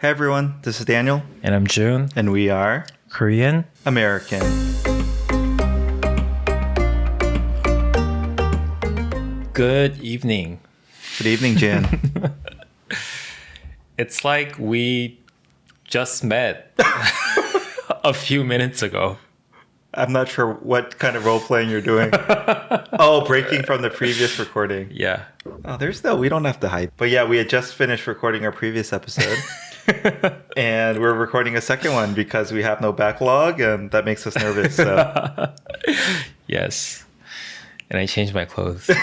Hey everyone, this is Daniel. And I'm Jun. And we are Korean. American. Good evening. Good evening, Jun. It's like we just met a few minutes ago. I'm not sure what kind of role playing you're doing. Oh, breaking from the previous recording. Yeah. Oh, we don't have to hide. But yeah, we had just finished recording our previous episode. And we're recording a second one because we have no backlog and that makes us nervous. So. Yes. And I changed my clothes. Like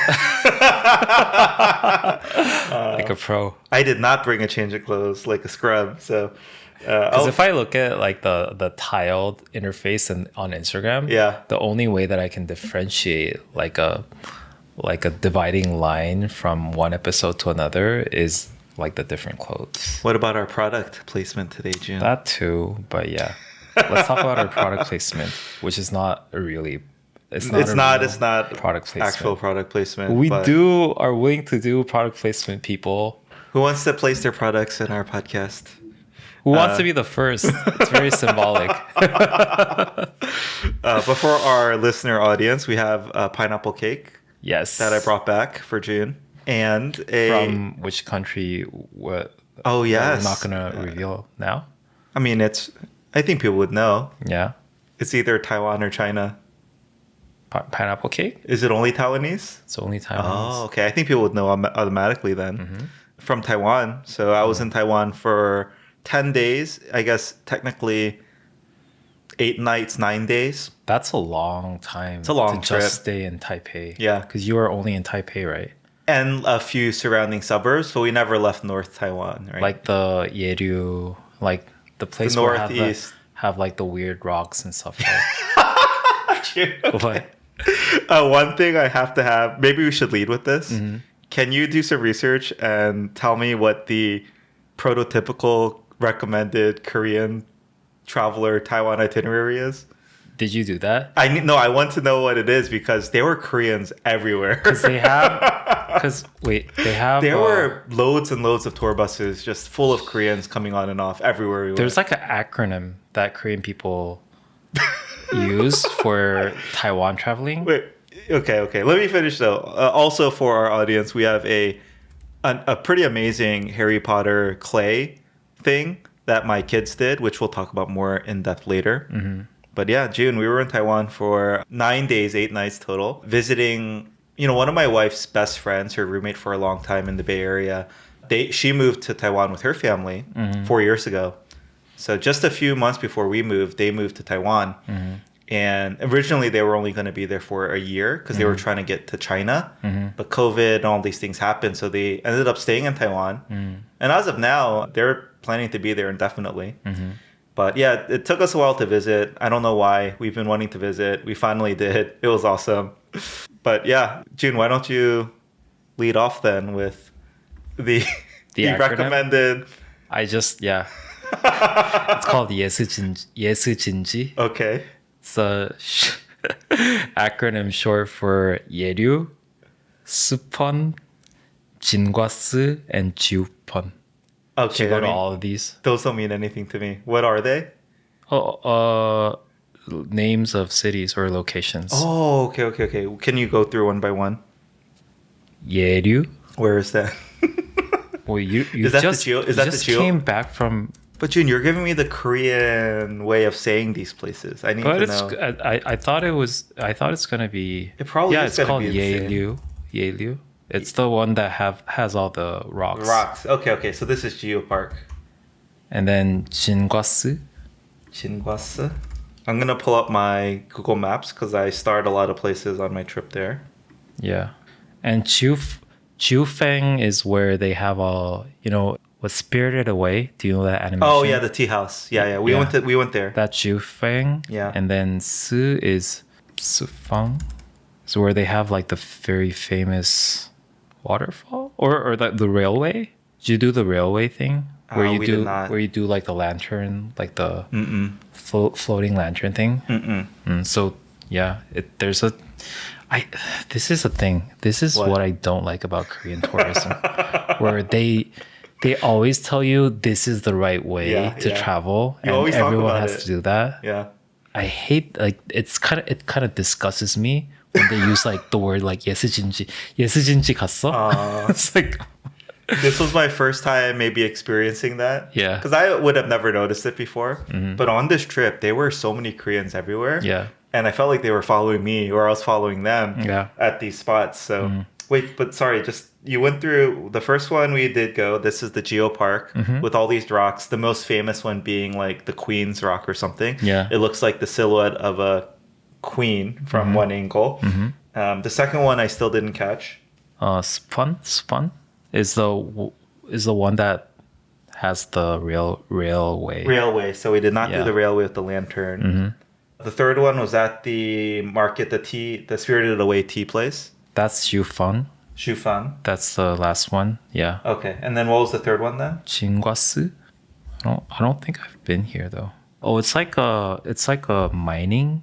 a pro. I did not bring a change of clothes like a scrub. So. Because if I look at like the tiled interface on Instagram, yeah, the only way that I can differentiate like a dividing line from one episode to another is like the different clothes. What about our product placement today, June? That too, but yeah. Let's talk about our product placement, which is not really it's not product placement. Actual product placement. We are willing to do product placement, people. Who wants to place their products in our podcast? Who wants to be the first? It's very symbolic. But for our listener audience, we have a pineapple cake. Yes. That I brought back for June. And from which country? Oh, yes. We're not going to reveal now. I mean, I think people would know. Yeah. It's either Taiwan or China. Pineapple cake? Is it only Taiwanese? It's only Taiwanese. Oh, okay. I think people would know automatically then. Mm-hmm. From Taiwan. So I was in Taiwan for 10 days. I guess technically 8 nights, 9 days. That's a long time. It's a long trip. Just stay in Taipei. Yeah. Because you were only in Taipei, right? And a few surrounding suburbs, but we never left North Taiwan, right? Like the Yeryu, like the place the where northeast. have like the weird rocks and stuff. Okay. What? One thing I have to have, maybe we should lead with this. Mm-hmm. Can you do some research and tell me what the prototypical recommended Korean traveler Taiwan itinerary is? Did you do that? I want to know what it is because there were Koreans everywhere. There were loads and loads of tour buses just full of Koreans coming on and off everywhere we went. There's like an acronym that Korean people use for Taiwan traveling. Wait, okay. Let me finish though. Also for our audience, we have a pretty amazing Harry Potter clay thing that my kids did, which we'll talk about more in depth later. Mm-hmm. But yeah, June, we were in Taiwan for 9 days, 8 nights total, visiting, one of my wife's best friends, her roommate for a long time in the Bay Area. She moved to Taiwan with her family 4 years ago. So just a few months before we moved, they moved to Taiwan. Mm-hmm. And originally they were only going to be there for a year because they were trying to get to China. Mm-hmm. But COVID and all these things happened. So they ended up staying in Taiwan. Mm-hmm. And as of now, they're planning to be there indefinitely. Mm-hmm. But yeah, it took us a while to visit. I don't know why. We've been wanting to visit. We finally did. It was awesome. But yeah, June, why don't you lead off then with the recommended... It's called 예수진지. Okay. It's a acronym short for 예류, 수펀, 진과스, and 지우펀. Okay. Should go to all of these. Those don't mean anything to me. What are they? Names of cities or locations. Oh, okay. Can you go through one by one? 예류. Where is that? Well, you just came back from. But Jun, you're giving me the Korean way of saying these places. I need to know. I thought it's gonna be. It probably is. It's called Yeilyu. It's the one that has all the rocks. Rocks. Okay. So this is Geopark. And then 진과스. I'm gonna pull up my Google Maps because I starred a lot of places on my trip there. Yeah, and Jiufeng is where they have all was Spirited Away. Do you know that animation? Oh yeah, the tea house. Yeah. We went there. That's Jiufeng. Yeah. And then Su is Sufang. So where they have like the very famous waterfall or the railway. Did you do the railway thing where you do like the lantern, like the floating lantern thing? So yeah, this is a thing. This is what I don't like about Korean tourism, where they they always tell you this is the right way to travel, You and always talk everyone about has it. to do that. Yeah. I hate like it kind of disgusts me when they use like the word like 예스진지 갔어? It's like This was my first time maybe experiencing that. Yeah. Because I would have never noticed it before. But on this trip, there were so many Koreans everywhere. Yeah. And I felt like they were following me or I was following them at these spots. So, wait, but sorry, just you went through the first one we did go. This is the Geo Park with all these rocks. The most famous one being like the Queen's Rock or something. Yeah. It looks like the silhouette of a queen from one angle. The second one I still didn't catch. Spun is the one that has the railway. Railway. So we did not do Yeah. the railway with the lantern. The third one was at the market, the Spirited Away tea place. That's Yufan. Shufan. That's the last one. Yeah. Okay. And then what was the third one then? Jingwasu. I don't think I've been here though. Oh, it's like a mining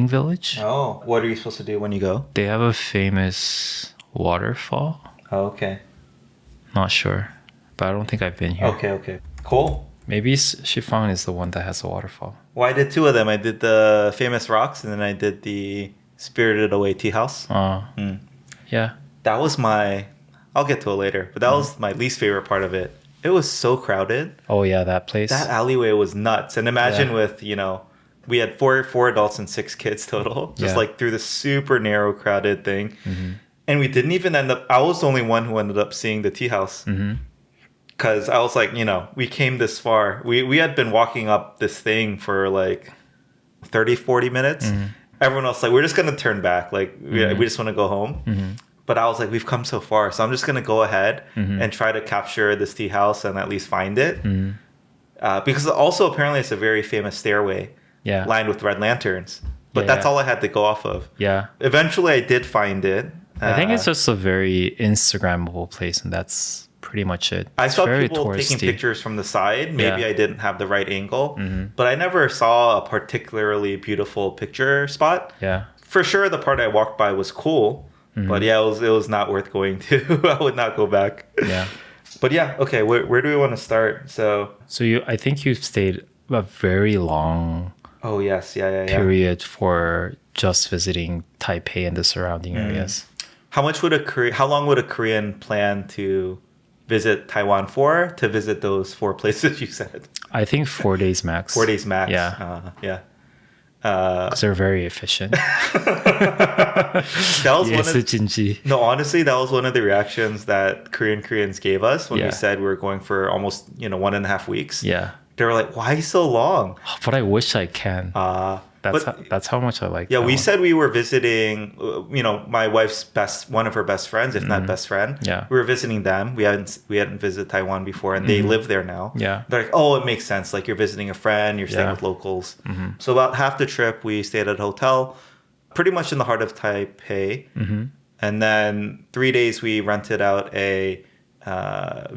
village. Oh, what are you supposed to do when you go? They have a famous waterfall. Oh, okay. Not sure, but I don't think I've been here. Okay. Cool. Maybe Shifang is the one that has a waterfall. Well, I did two of them. I did the famous rocks and then I did the Spirited Away tea house. Yeah. That was I'll get to it later, but that was my least favorite part of it. It was so crowded. Oh yeah, that place. That alleyway was nuts. And imagine with, we had four adults and 6 kids total, just like through this super narrow, crowded thing. And we didn't even I was the only one who ended up seeing the tea house. Because I was like, we came this far. We had been walking up this thing for like 30, 40 minutes. Everyone else like, we're just going to turn back. Like, we just want to go home. But I was like, we've come so far. So I'm just going to go ahead and try to capture this tea house and at least find it. Because also apparently it's a very famous stairway lined with red lanterns. But that's all I had to go off of. Yeah. Eventually I did find it. I think it's just a very Instagrammable place, and that's pretty much it. I It's saw very people taking touristy. pictures from the side. Maybe Yeah. I didn't have the right angle. But I never saw a particularly beautiful picture spot. Yeah. For sure, the part I walked by was cool. But yeah, it was not worth going to. I would not go back. Yeah. But yeah, okay, where do we want to start? So, I think you've stayed a very long oh yes, yeah. period for just visiting Taipei and the surrounding areas. How long would a Korean plan to visit Taiwan for, to visit those 4 places you said? I think 4 days max. 4 days max. Yeah. Yeah. Because they're very efficient. That was 예스진지. No, honestly, that was one of the reactions that Koreans gave us when we Yeah. said we were going for almost 1.5 weeks. Yeah. They were like, "Why so long?" But I wish I can. That's how much I like Yeah, we Taiwan. said we were visiting, my wife's one of her best friends, if not best friend. Yeah. We were visiting them. We hadn't visited Taiwan before, and they live there now. Yeah. They're like, oh, it makes sense. Like, you're visiting a friend, you're staying Yeah. with locals. So about half the trip, we stayed at a hotel, pretty much in the heart of Taipei. And then 3 days, we rented out a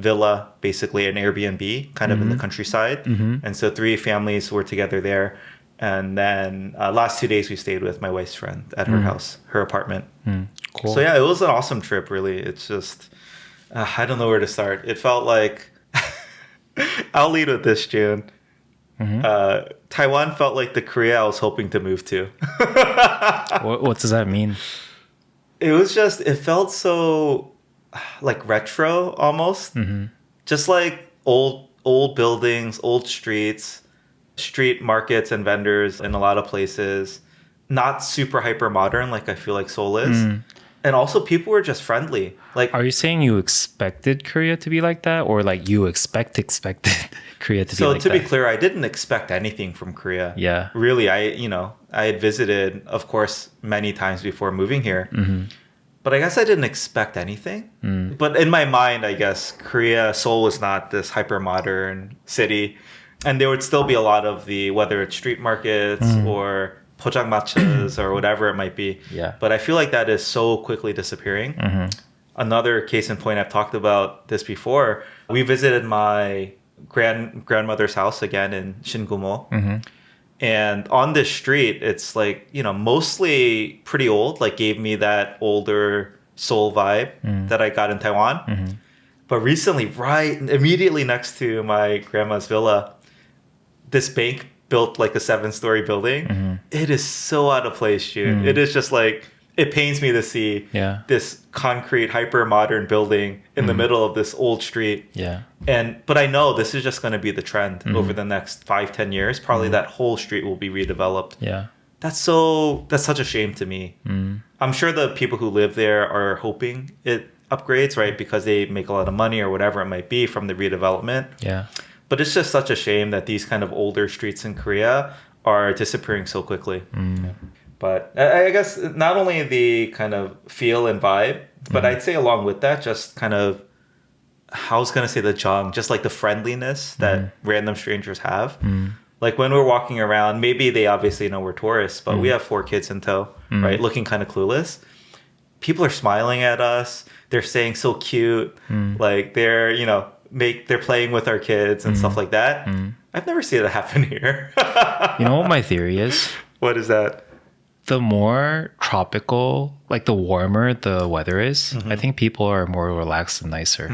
villa, basically an Airbnb, kind of in the countryside. And so 3 families were together there. And then last 2 days we stayed with my wife's friend at her house, her apartment. Cool. So yeah, it was an awesome trip, really. It's just, I don't know where to start. It felt like, I'll lead with this, June. Taiwan felt like the Korea I was hoping to move to. What does that mean? It felt so like retro almost. Just like old buildings, old streets, street markets and vendors in a lot of places. Not super hyper modern like I feel like Seoul is. And also people were just friendly. Like, Are you saying you expected Korea to be like that, or like you expected Korea to be so like to that? be clear, I didn't expect anything from Korea. Yeah. Really, I had visited, of course, many times before moving here. But I guess I didn't expect anything. But in my mind, I guess Seoul was not this hyper modern city. And there would still be a lot of whether it's street markets or 포장마차s or whatever it might be. Yeah. But I feel like that is so quickly disappearing. Another case in point, I've talked about this before. We visited my grandmother's house again in Shingumo. And on this street, it's like, mostly pretty old, like gave me that older Seoul vibe that I got in Taiwan. But recently, right immediately next to my grandma's villa, this bank built like a 7-story building. It is so out of place, June. It is just like, it pains me to see this concrete, hyper modern building in the middle of this old street. Yeah. But I know this is just going to be the trend over the next 5-10 years. Probably that whole street will be redeveloped. Yeah. That's such a shame to me. I'm sure the people who live there are hoping it upgrades, right? Because they make a lot of money or whatever it might be from the redevelopment. Yeah. But it's just such a shame that these kind of older streets in Korea are disappearing so quickly. But I guess not only the kind of feel and vibe, but I'd say along with that, just kind of, I was going to say the jung, just like the friendliness that random strangers have. Like when we're walking around, maybe they obviously know we're tourists, but we have 4 kids in tow, right? Looking kind of clueless. People are smiling at us. They're saying so cute. Like they're, they're playing with our kids and stuff like that. I've never seen it happen here. You know what my theory is? What is that? The more tropical, like the warmer the weather is, I think people are more relaxed and nicer.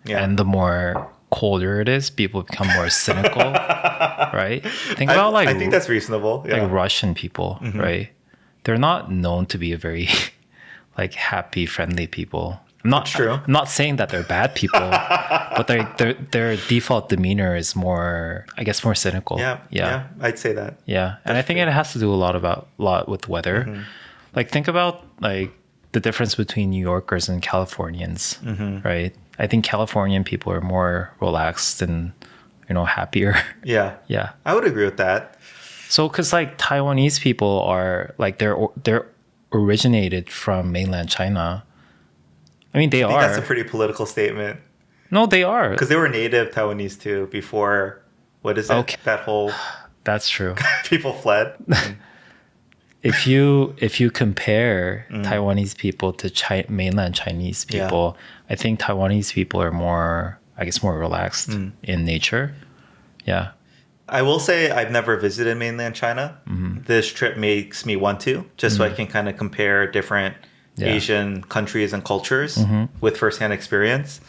Yeah. And the more colder it is, people become more cynical, right? Think about I think that's reasonable. Yeah. Like Russian people, right? They're not known to be a very like happy, friendly people. I'm not saying that they're bad people, but their default demeanor is more, I guess, more cynical. Yeah, I'd say that. Yeah, and I think it has to do a lot with weather. Like think about like the difference between New Yorkers and Californians, right? I think Californian people are more relaxed and happier. Yeah, yeah, I would agree with that. So, because like Taiwanese people are like they're originated from mainland China. I mean, I think that's a pretty political statement. No, they are. Because they were native Taiwanese too before, what is it? Okay. That whole... That's true. People fled. If you compare Taiwanese people to mainland Chinese people, I think Taiwanese people are more relaxed in nature. Yeah. I will say I've never visited mainland China. This trip makes me want to, just so I can kind of compare different Asian countries and cultures with firsthand experience.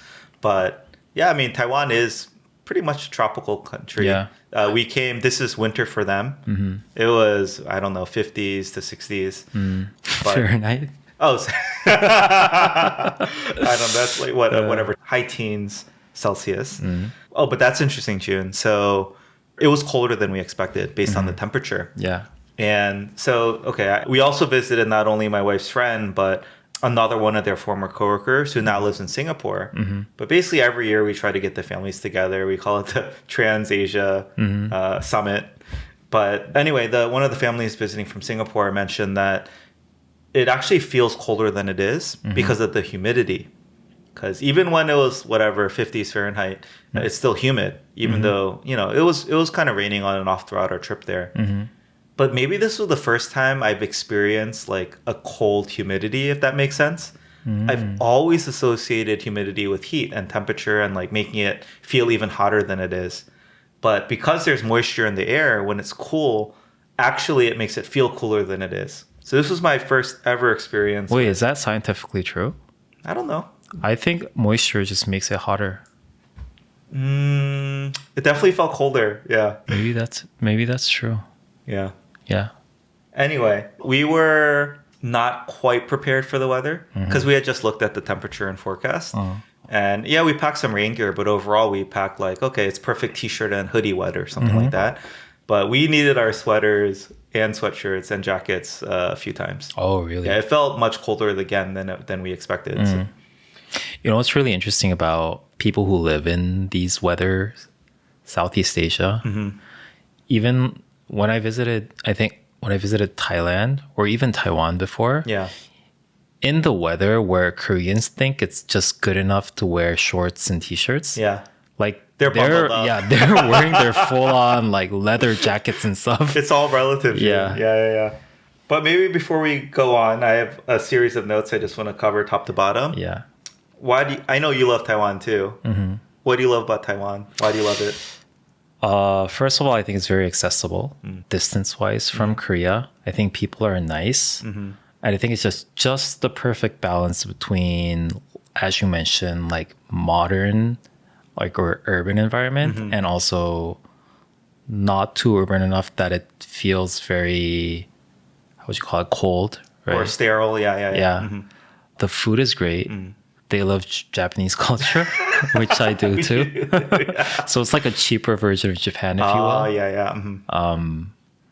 But yeah, I mean, Taiwan is pretty much a tropical country. Yeah. This is winter for them. It was, I don't know, 50s to 60s. Fahrenheit? Oh, I don't know, that's like whatever, high teens Celsius. Oh, but that's interesting, June. So it was colder than we expected based on the temperature. Yeah. And so, okay, we also visited not only my wife's friend, but another one of their former coworkers who now lives in Singapore. But basically every year we try to get the families together. We call it the Trans-Asia Summit. But anyway, one of the families visiting from Singapore mentioned that it actually feels colder than it is because of the humidity. Because even when it was 50s Fahrenheit, it's still humid, even though, it was kind of raining on and off throughout our trip there. But maybe this was the first time I've experienced like a cold humidity, if that makes sense. I've always associated humidity with heat and temperature and like making it feel even hotter than it is. But because there's moisture in the air, when it's cool, actually it makes it feel cooler than it is. So this was my first ever experience. Wait, is that scientifically true? I don't know. I think moisture just makes it hotter. It definitely felt colder. Yeah. Maybe that's true. Yeah. Yeah. Anyway, we were not quite prepared for the weather because we had just looked at the temperature and forecast. And yeah, we packed some rain gear, but overall we packed like, okay, it's perfect t-shirt and hoodie weather, something like that. But we needed our sweaters and sweatshirts and jackets a few times. Oh, really? Yeah, it felt much colder again than we expected. So. What's really interesting about people who live in these weather, Southeast Asia, even when I visited Thailand or even Taiwan before, in the weather where Koreans think it's just good enough to wear shorts and t-shirts, like they're wearing their full-on like leather jackets and stuff. It's all relative. Yeah. But maybe before we go on, I have a series of notes I just want to cover top to bottom. Yeah. I know you love Taiwan too. What do you love about Taiwan? Why do you love it? First of all, I think it's very accessible distance-wise from Korea. I think people are nice. And I think it's just the perfect balance between as you mentioned, like modern, like or urban environment, and also not too urban enough that it feels very, how would you call it, cold, right? Or sterile. Yeah. The food is great. They love Japanese culture, which I do too. So it's like a cheaper version of Japan, if you will. Oh, yeah.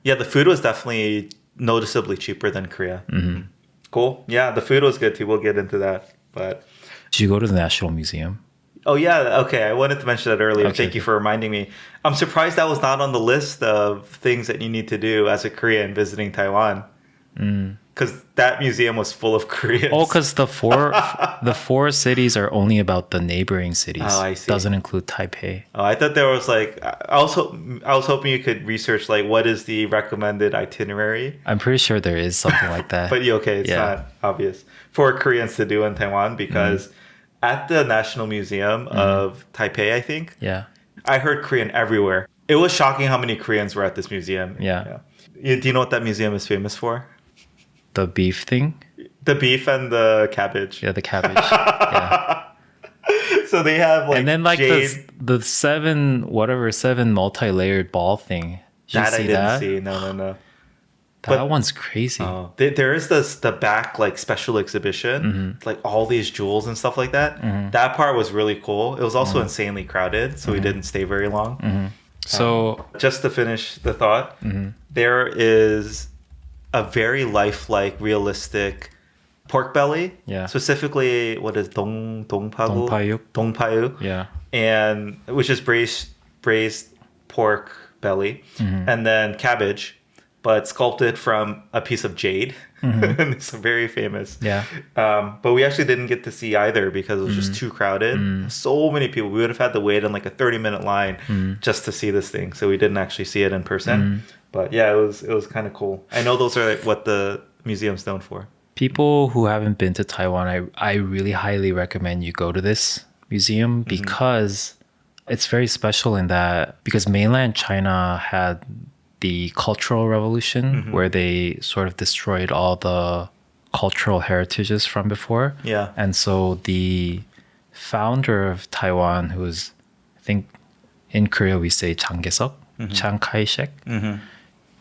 Yeah, the food was definitely noticeably cheaper than Korea. Cool. Yeah, the food was good too. We'll get into that. But did you go to the National Museum? oh, yeah. Okay. I wanted to mention that earlier. Okay, Thank you for reminding me. I'm surprised that was not on the list of things that you need to do as a Korean visiting Taiwan. Because that museum was full of Koreans. Oh, because the four cities are only about the neighboring cities. Oh, I see. Doesn't include Taipei. Oh, I thought there was like I was hoping you could research like what is the recommended itinerary. I'm pretty sure there is something like that. But okay, it's not obvious for Koreans to do in Taiwan because at the National Museum of Taipei, I think, I heard Korean everywhere. It was shocking how many Koreans were at this museum. Yeah. Do you know what that museum is famous for? The beef thing? The beef and the cabbage. Yeah, the cabbage. Yeah. So they have like and then like jade. the seven multi-layered ball thing. Did That you see I didn't see. No. That one's crazy. Oh, there is the back like special exhibition, like all these jewels and stuff like that. That part was really cool. It was also insanely crowded, so we didn't stay very long. So just to finish the thought, there is a very lifelike, realistic pork belly. Yeah. Specifically, what is dongpayuk? Dongpayuk. Yeah. And which is braised pork belly, and then cabbage, but sculpted from a piece of jade. And it's very famous. Yeah. But we actually didn't get to see either because it was just too crowded. So many people. We would have had to wait in like a 30-minute line just to see this thing. So we didn't actually see it in person. But yeah, it was kind of cool. I know those are like what the museum's known for. People who haven't been to Taiwan, I really highly recommend you go to this museum because it's very special in that because mainland China had the Cultural Revolution where they sort of destroyed all the cultural heritages from before. Yeah. And so the founder of Taiwan, who's, I think in Korea we say Changgesok, Chiang Kai-shek,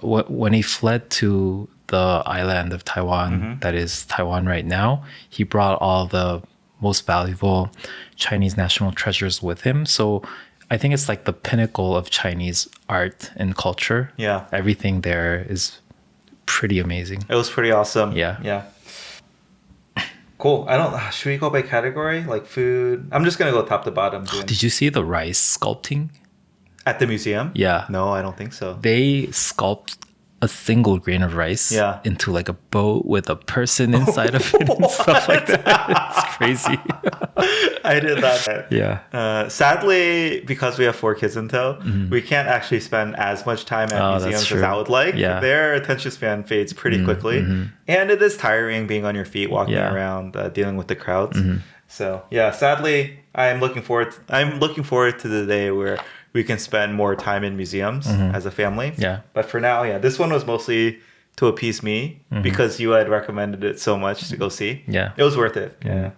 when he fled to the island of Taiwan, that is Taiwan right now, he brought all the most valuable Chinese national treasures with him. So I think it's like the pinnacle of Chinese art and culture. Yeah. Everything there is pretty amazing. It was pretty awesome. Yeah. Cool. Should we go by category? Like food? I'm just going to go top to bottom. Did you see the rice sculpting? At the museum? Yeah. No, I don't think so. They sculpt a single grain of rice into like a boat with a person inside of it and stuff like that. It's crazy. I did that. Yeah. Sadly, because we have 4 kids in tow, we can't actually spend as much time at museums as I would like. Yeah. Their attention span fades pretty quickly. And it is tiring being on your feet, walking around, dealing with the crowds. So yeah, sadly, I'm looking forward to the day where we can spend more time in museums as a family. Yeah. But for now, this one was mostly to appease me because you had recommended it so much to go see. Yeah. It was worth it. Yeah.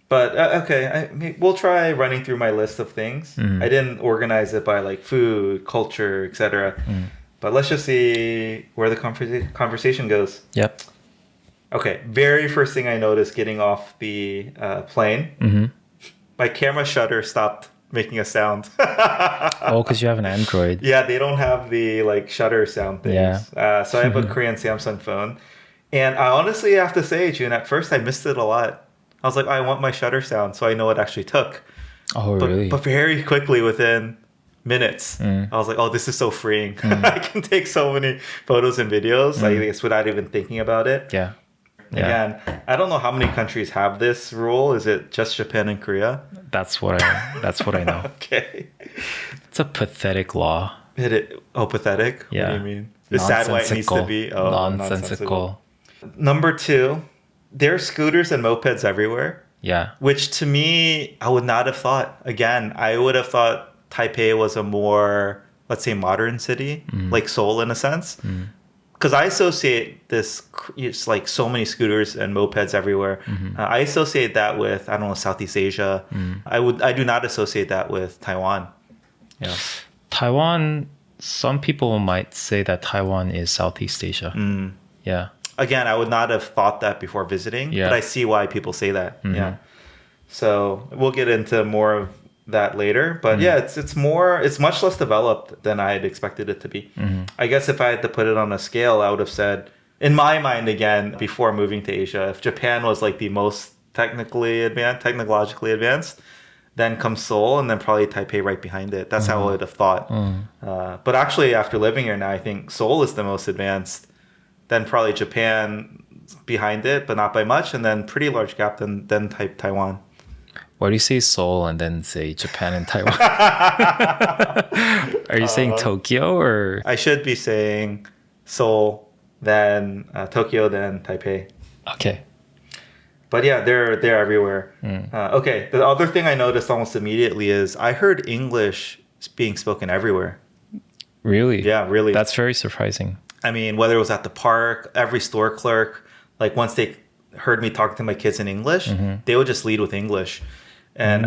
But okay, we'll try running through my list of things. I didn't organize it by like food, culture, etc. But let's just see where the conversation goes. Yep. Okay, very first thing I noticed getting off the plane, my camera shutter stopped making a sound. Oh, because you have an Android. Yeah, they don't have the like shutter sound things. Yeah. So I have a Korean Samsung phone. And I honestly have to say, Jun, at first I missed it a lot. I was like, I want my shutter sound, so I know it actually took. Oh, really? But very quickly, within minutes, I was like, oh, this is so freeing. I can take so many photos and videos, I guess, without even thinking about it. Yeah. Again, I don't know how many countries have this rule. Is it just Japan and Korea? That's what I know. Okay. It's a pathetic law. Pathetic? Yeah. What do you mean? It's sad why it needs to be. Oh, nonsensical. Number 2, there are scooters and mopeds everywhere. Yeah. Which to me, I would not have thought. Again, I would have thought Taipei was a more, let's say, modern city, like Seoul in a sense. because I associate this, it's like so many scooters and mopeds everywhere. I associate that with, I don't know, Southeast Asia. I do not associate that with Taiwan. Yeah. Taiwan, some people might say that Taiwan is Southeast Asia. Yeah. Again, I would not have thought that before visiting, but I see why people say that. Yeah. So we'll get into more of that later. But yeah, it's much less developed than I had expected it to be. I guess if I had to put it on a scale, I would have said, in my mind again, before moving to Asia, if Japan was like the most technologically advanced, then comes Seoul, and then probably Taipei right behind it. That's how I would have thought. But actually, after living here now, I think Seoul is the most advanced. Then probably Japan behind it, but not by much. And then pretty large gap, then Taiwan. Why do you say Seoul and then say Japan and Taiwan? Are you saying Tokyo or? I should be saying Seoul, then Tokyo, then Taipei. Okay. But yeah, they're everywhere. Okay, the other thing I noticed almost immediately is I heard English being spoken everywhere. Really? Yeah, really. That's very surprising. I mean, whether it was at the park, every store clerk, like once they heard me talking to my kids in English, they would just lead with English. And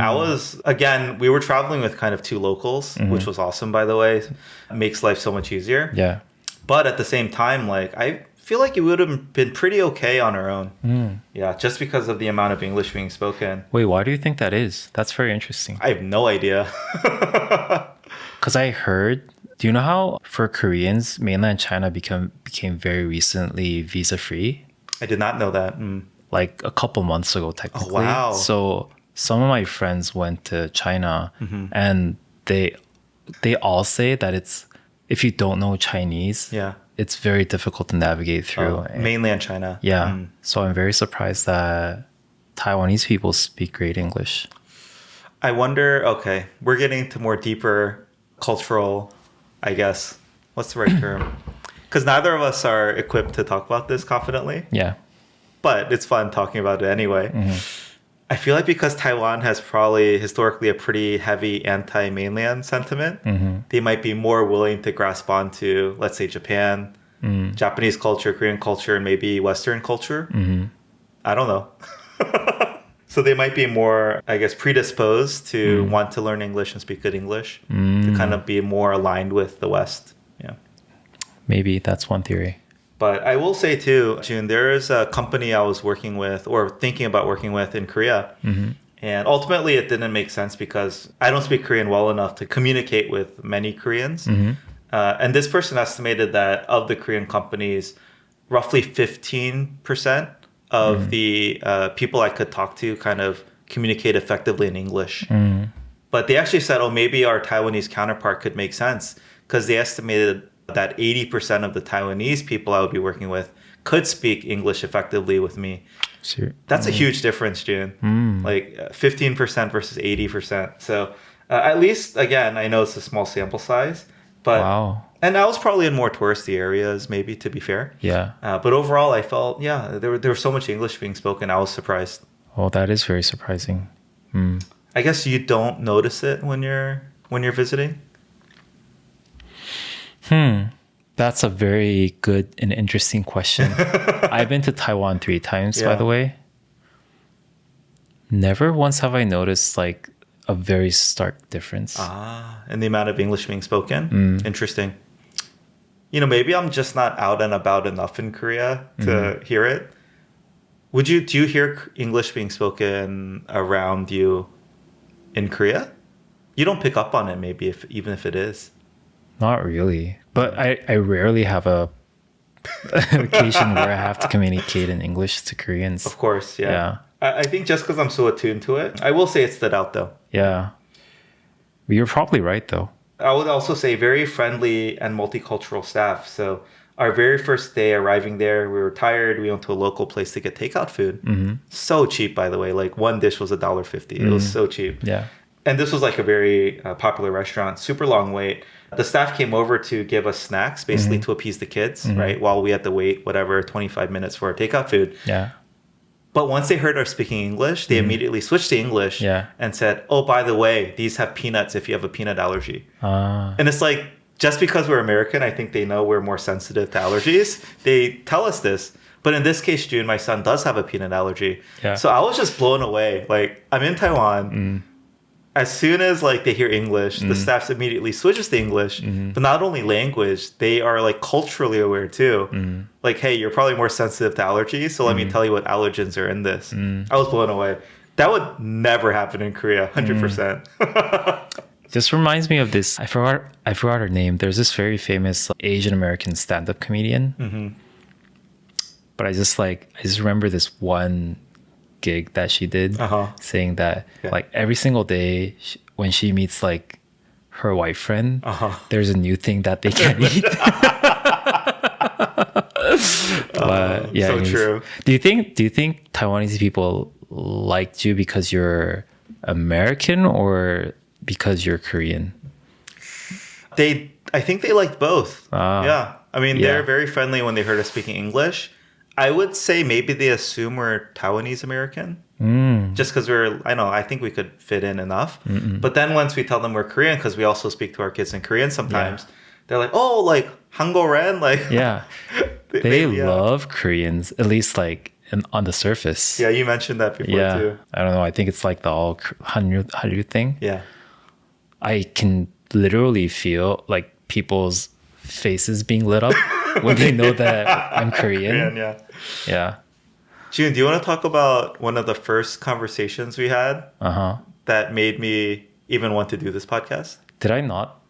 we were traveling with kind of two locals, which was awesome, by the way. It makes life so much easier. Yeah. But at the same time, like, I feel like it would have been pretty okay on our own. Yeah, just because of the amount of English being spoken. Wait, why do you think that is? That's very interesting. I have no idea. Because I heard, do you know how for Koreans, mainland China became very recently visa-free? I did not know that. Like a couple months ago, technically. Oh, wow. So some of my friends went to China and they all say that if you don't know Chinese, it's very difficult to navigate through. Mainland China. Yeah. So I'm very surprised that Taiwanese people speak great English. I wonder, okay, we're getting to more deeper cultural, I guess, what's the right term? Because neither of us are equipped to talk about this confidently. Yeah. But it's fun talking about it anyway. I feel like because Taiwan has probably historically a pretty heavy anti-mainland sentiment, they might be more willing to grasp onto, let's say, Japan, Japanese culture, Korean culture, and maybe Western culture. I don't know. So they might be more, I guess, predisposed to want to learn English and speak good English, to kind of be more aligned with the West. Yeah. Maybe that's one theory. But I will say too, Jun, there is a company I was working with or thinking about working with in Korea. And ultimately it didn't make sense because I don't speak Korean well enough to communicate with many Koreans. And this person estimated that of the Korean companies, roughly 15% of the people I could talk to kind of communicate effectively in English. But they actually said, maybe our Taiwanese counterpart could make sense because they estimated that 80% of the Taiwanese people I would be working with could speak English effectively with me. Sure. That's a huge difference, June. Like 15% versus 80%. So at least, again, I know it's a small sample size, but and I was probably in more touristy areas, maybe, to be fair. Yeah. But overall, I felt, there was so much English being spoken. I was surprised. Oh, that is very surprising. I guess you don't notice it when you're visiting. That's a very good and interesting question. I've been to Taiwan 3 times, by the way. Never once have I noticed like a very stark difference. In the amount of English being spoken. Interesting. Maybe I'm just not out and about enough in Korea to hear it. Do you hear English being spoken around you in Korea? You don't pick up on it, maybe, even if it is. Not really. But I rarely have a occasion where I have to communicate in English to Koreans. Of course, yeah. I think just because I'm so attuned to it, I will say it stood out, though. Yeah. You're probably right, though. I would also say very friendly and multicultural staff. So our very first day arriving there, we were tired. We went to a local place to get takeout food. So cheap, by the way. Like one dish was $1.50. It was so cheap. Yeah. And this was like a very popular restaurant, super long wait. The staff came over to give us snacks, basically to appease the kids, right? While we had to wait, 25 minutes for our takeout food. Yeah. But once they heard us speaking English, they immediately switched to English and said, by the way, these have peanuts if you have a peanut allergy. And it's like, just because we're American, I think they know we're more sensitive to allergies. They tell us this. But in this case, June, my son does have a peanut allergy. Yeah. So I was just blown away. Like, I'm in Taiwan. As soon as like they hear English, the staff immediately switches to English. But not only language, they are like culturally aware too. Like, hey, you're probably more sensitive to allergies, so let me tell you what allergens are in this. I was blown away. That would never happen in Korea, 100%. Just reminds me of this. I forgot her name. There's this very famous Asian American stand-up comedian. But I just remember this one gig that she did, saying that like every single day when she meets like her white friend, there's a new thing that they can eat. But yeah, so true. Do you think Taiwanese people liked you because you're American or because you're Korean? I think they liked both. Yeah. I mean, they're very friendly when they heard us speaking English. I would say maybe they assume we're Taiwanese American. Just because I think we could fit in enough. But then once we tell them we're Korean, because we also speak to our kids in Korean sometimes, they're like, oh, like Hangoren, like they love Koreans, at least like on the surface. Yeah, you mentioned that before too. I don't know. I think it's like the all Hallyu thing. Yeah, I can literally feel like people's faces being lit up when they know that I'm Korean. Yeah. June, do you want to talk about one of the first conversations we had that made me even want to do this podcast? Did I not?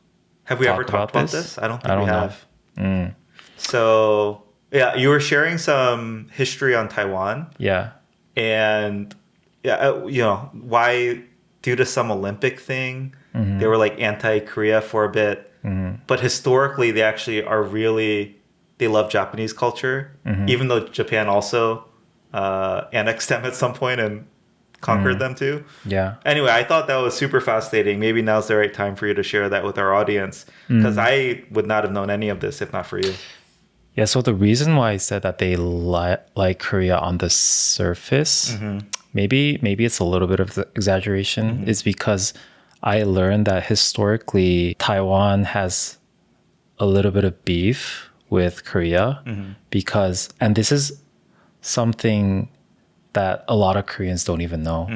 Have we ever talked about this? I don't think we have. Know. So, yeah, you were sharing some history on Taiwan. Yeah. And, why, due to some Olympic thing, they were like anti-Korea for a bit. But historically, they actually are they love Japanese culture, even though Japan also annexed them at some point and conquered them too. Yeah. Anyway, I thought that was super fascinating. Maybe now's the right time for you to share that with our audience, because I would not have known any of this if not for you. Yeah, so the reason why I said that they like Korea on the surface, maybe it's a little bit of the exaggeration, is because I learned that historically Taiwan has a little bit of beef with Korea because, and this is something that a lot of Koreans don't even know,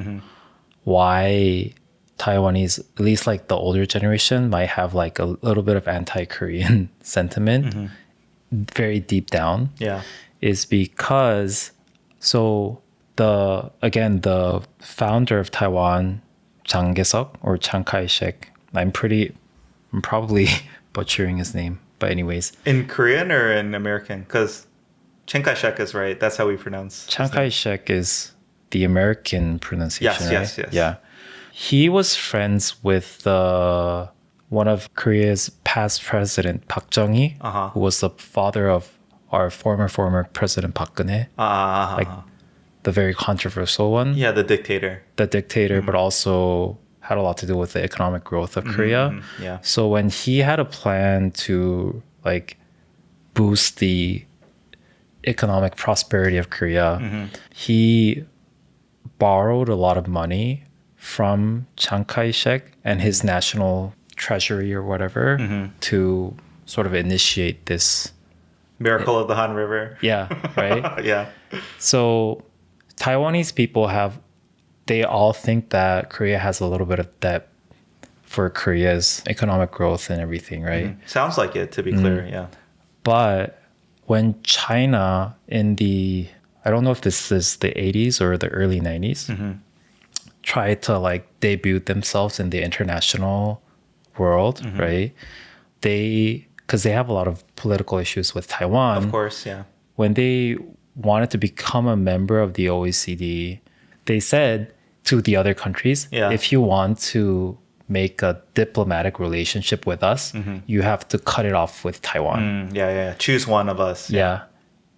why Taiwanese, at least like the older generation, might have like a little bit of anti-Korean sentiment very deep down. Yeah. Is because, so the founder of Taiwan, Chiang Kai-shek, I'm probably butchering his name, but anyways. In Korean or in American? Because Chiang Kai-shek is right. That's how we pronounce Chiang Kai-shek is the American pronunciation, yes, right? Yes. Yeah. He was friends with one of Korea's past president, Park Chung-hee, who was the father of our former president, Park Geun-hye. Like the very controversial one. Yeah, the dictator. But also had a lot to do with the economic growth of Korea. Yeah. So when he had a plan to like boost the economic prosperity of Korea, he borrowed a lot of money from Chiang Kai-shek and his national treasury or whatever to sort of initiate this Miracle of the Han River. Yeah, right? Yeah. So Taiwanese people they all think that Korea has a little bit of debt for Korea's economic growth and everything, right? Sounds like it, to be clear, yeah. But when China I don't know if this is the 80s or the early 90s, tried to like debut themselves in the international world, right? Because they have a lot of political issues with Taiwan. Of course, yeah. When they wanted to become a member of the OECD, they said to the other countries, if you want to make a diplomatic relationship with us, you have to cut it off with Taiwan. Choose one of us. Yeah.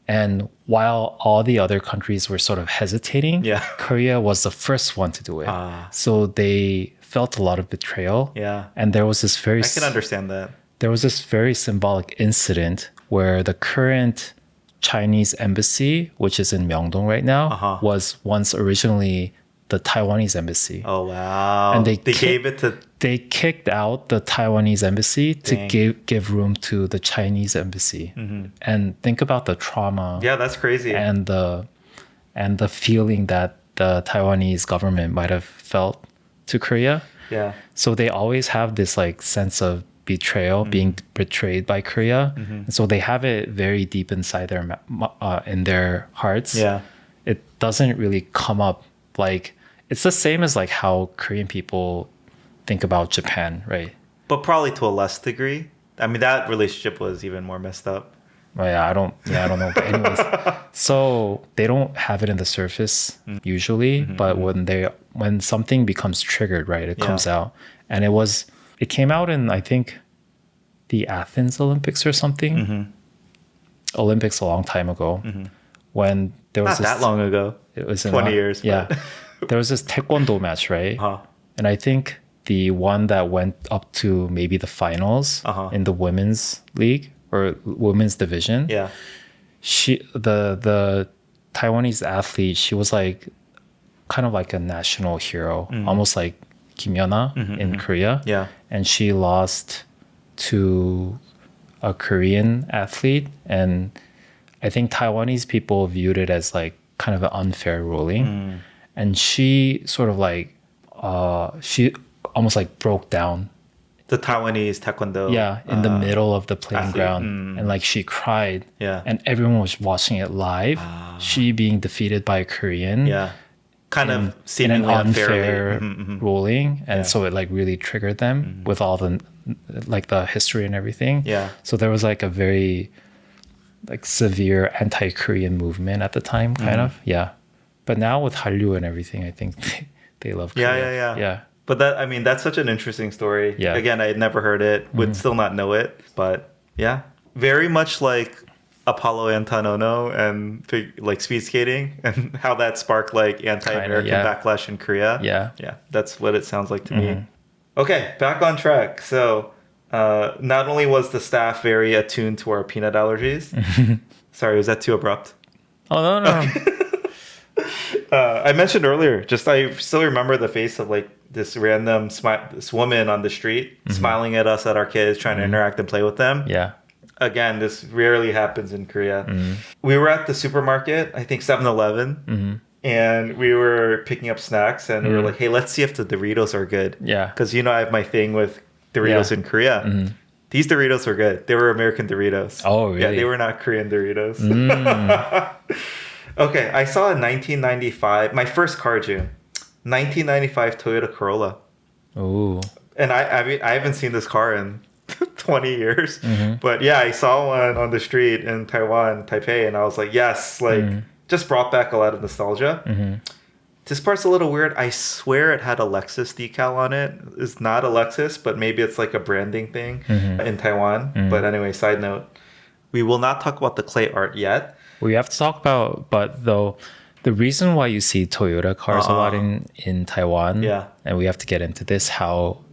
And while all the other countries were sort of hesitating, Korea was the first one to do it. So they felt a lot of betrayal. Yeah. And there was this I can understand that. There was this very symbolic incident where the current Chinese embassy, which is in Myeongdong right now, was once originally the Taiwanese embassy. Oh wow! And they kicked out the Taiwanese embassy to give room to the Chinese embassy. And think about the trauma. Yeah, that's crazy. And the feeling that the Taiwanese government might have felt to Korea. Yeah. So they always have this like sense of betrayal, being betrayed by Korea. And so they have it very deep inside in their hearts. Yeah. It doesn't really come up like, it's the same as like how Korean people think about Japan, right? But probably to a less degree. I mean, that relationship was even more messed up. Well, I don't know. But anyways, so they don't have it in the surface usually, but when something becomes triggered, right, it comes out. And it came out in, I think, the Athens Olympics or something. Olympics a long time ago. When there was not that long ago. It was 20 years. Yeah. There was this taekwondo match, right? And I think the one that went up to maybe the finals in the women's league or women's division. Yeah. The Taiwanese athlete, she was like kind of like a national hero, almost like Kim Yeona in Korea. Yeah. And she lost to a Korean athlete, and I think Taiwanese people viewed it as like kind of an unfair ruling. And she sort of like she almost like broke down. The Taiwanese taekwondo. Yeah, in the middle of the playing athlete. ground. And like she cried. Yeah. And everyone was watching it live. She being defeated by a Korean. Yeah. Kind of in an seemingly unfair ruling. And so it like really triggered them with all the like the history and everything. Yeah. So there was like a very like severe anti-Korean movement at the time, kind of. Yeah. But now with Hallyu and everything, I think they love Korea. Yeah. But that's such an interesting story. Yeah. Again, I had never heard it, would still not know it. But yeah, very much like Apollo Antanono and like speed skating and how that sparked like anti-American backlash in Korea. Yeah. Yeah, that's what it sounds like to me. Okay, back on track. So not only was the staff very attuned to our peanut allergies. Sorry, was that too abrupt? Oh, no. I mentioned earlier, I still remember the face of like this random this woman on the street smiling at us, at our kids, trying to interact and play with them. Yeah. Again, this rarely happens in Korea. We were at the supermarket, I think 7-Eleven, and we were picking up snacks, and we were like, hey, let's see if the Doritos are good. Yeah. Because I have my thing with Doritos in Korea. These Doritos were good. They were American Doritos. Oh, really? Yeah, they were not Korean Doritos. Okay, I saw in 1995, my first car, June, 1995 Toyota Corolla. Oh. And I haven't seen this car in 20 years. But yeah, I saw one on the street in Taiwan, Taipei, and I was like, yes, like just brought back a lot of nostalgia. This part's a little weird. I swear it had a Lexus decal on it. It's not a Lexus, but maybe it's like a branding thing in Taiwan. But anyway, side note, we will not talk about the clay art yet. We have to talk about, but though, the reason why you see Toyota cars a lot in Taiwan, and we have to get into this, how,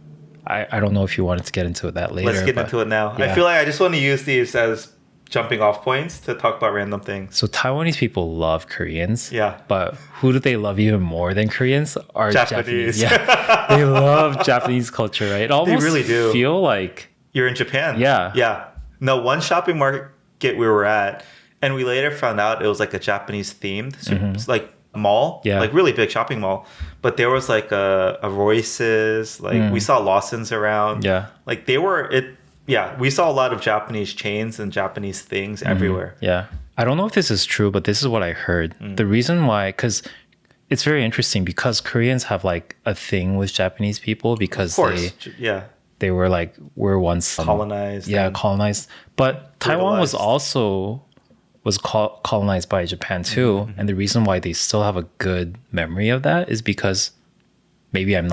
I don't know if you wanted to get into that later. Let's get into it now. Yeah. I feel like I just want to use these as jumping off points to talk about random things. So Taiwanese people love Koreans. Yeah. But who do they love even more than Koreans? Are Japanese. Yeah. They love Japanese culture, right? It almost they really do. Feel like you're in Japan. Yeah. Yeah. No, one shopping market we were at, and we later found out it was like a Japanese themed, like mall, like really big shopping mall. But there was like a Royce's, like we saw Lawson's around. Yeah. Like we saw a lot of Japanese chains and Japanese things everywhere. Yeah. I don't know if this is true, but this is what I heard. The reason why, because it's very interesting, because Koreans have like a thing with Japanese people because they were like, were once colonized. Colonized. But Taiwan was also colonized by Japan too. And the reason why they still have a good memory of that is because maybe I'm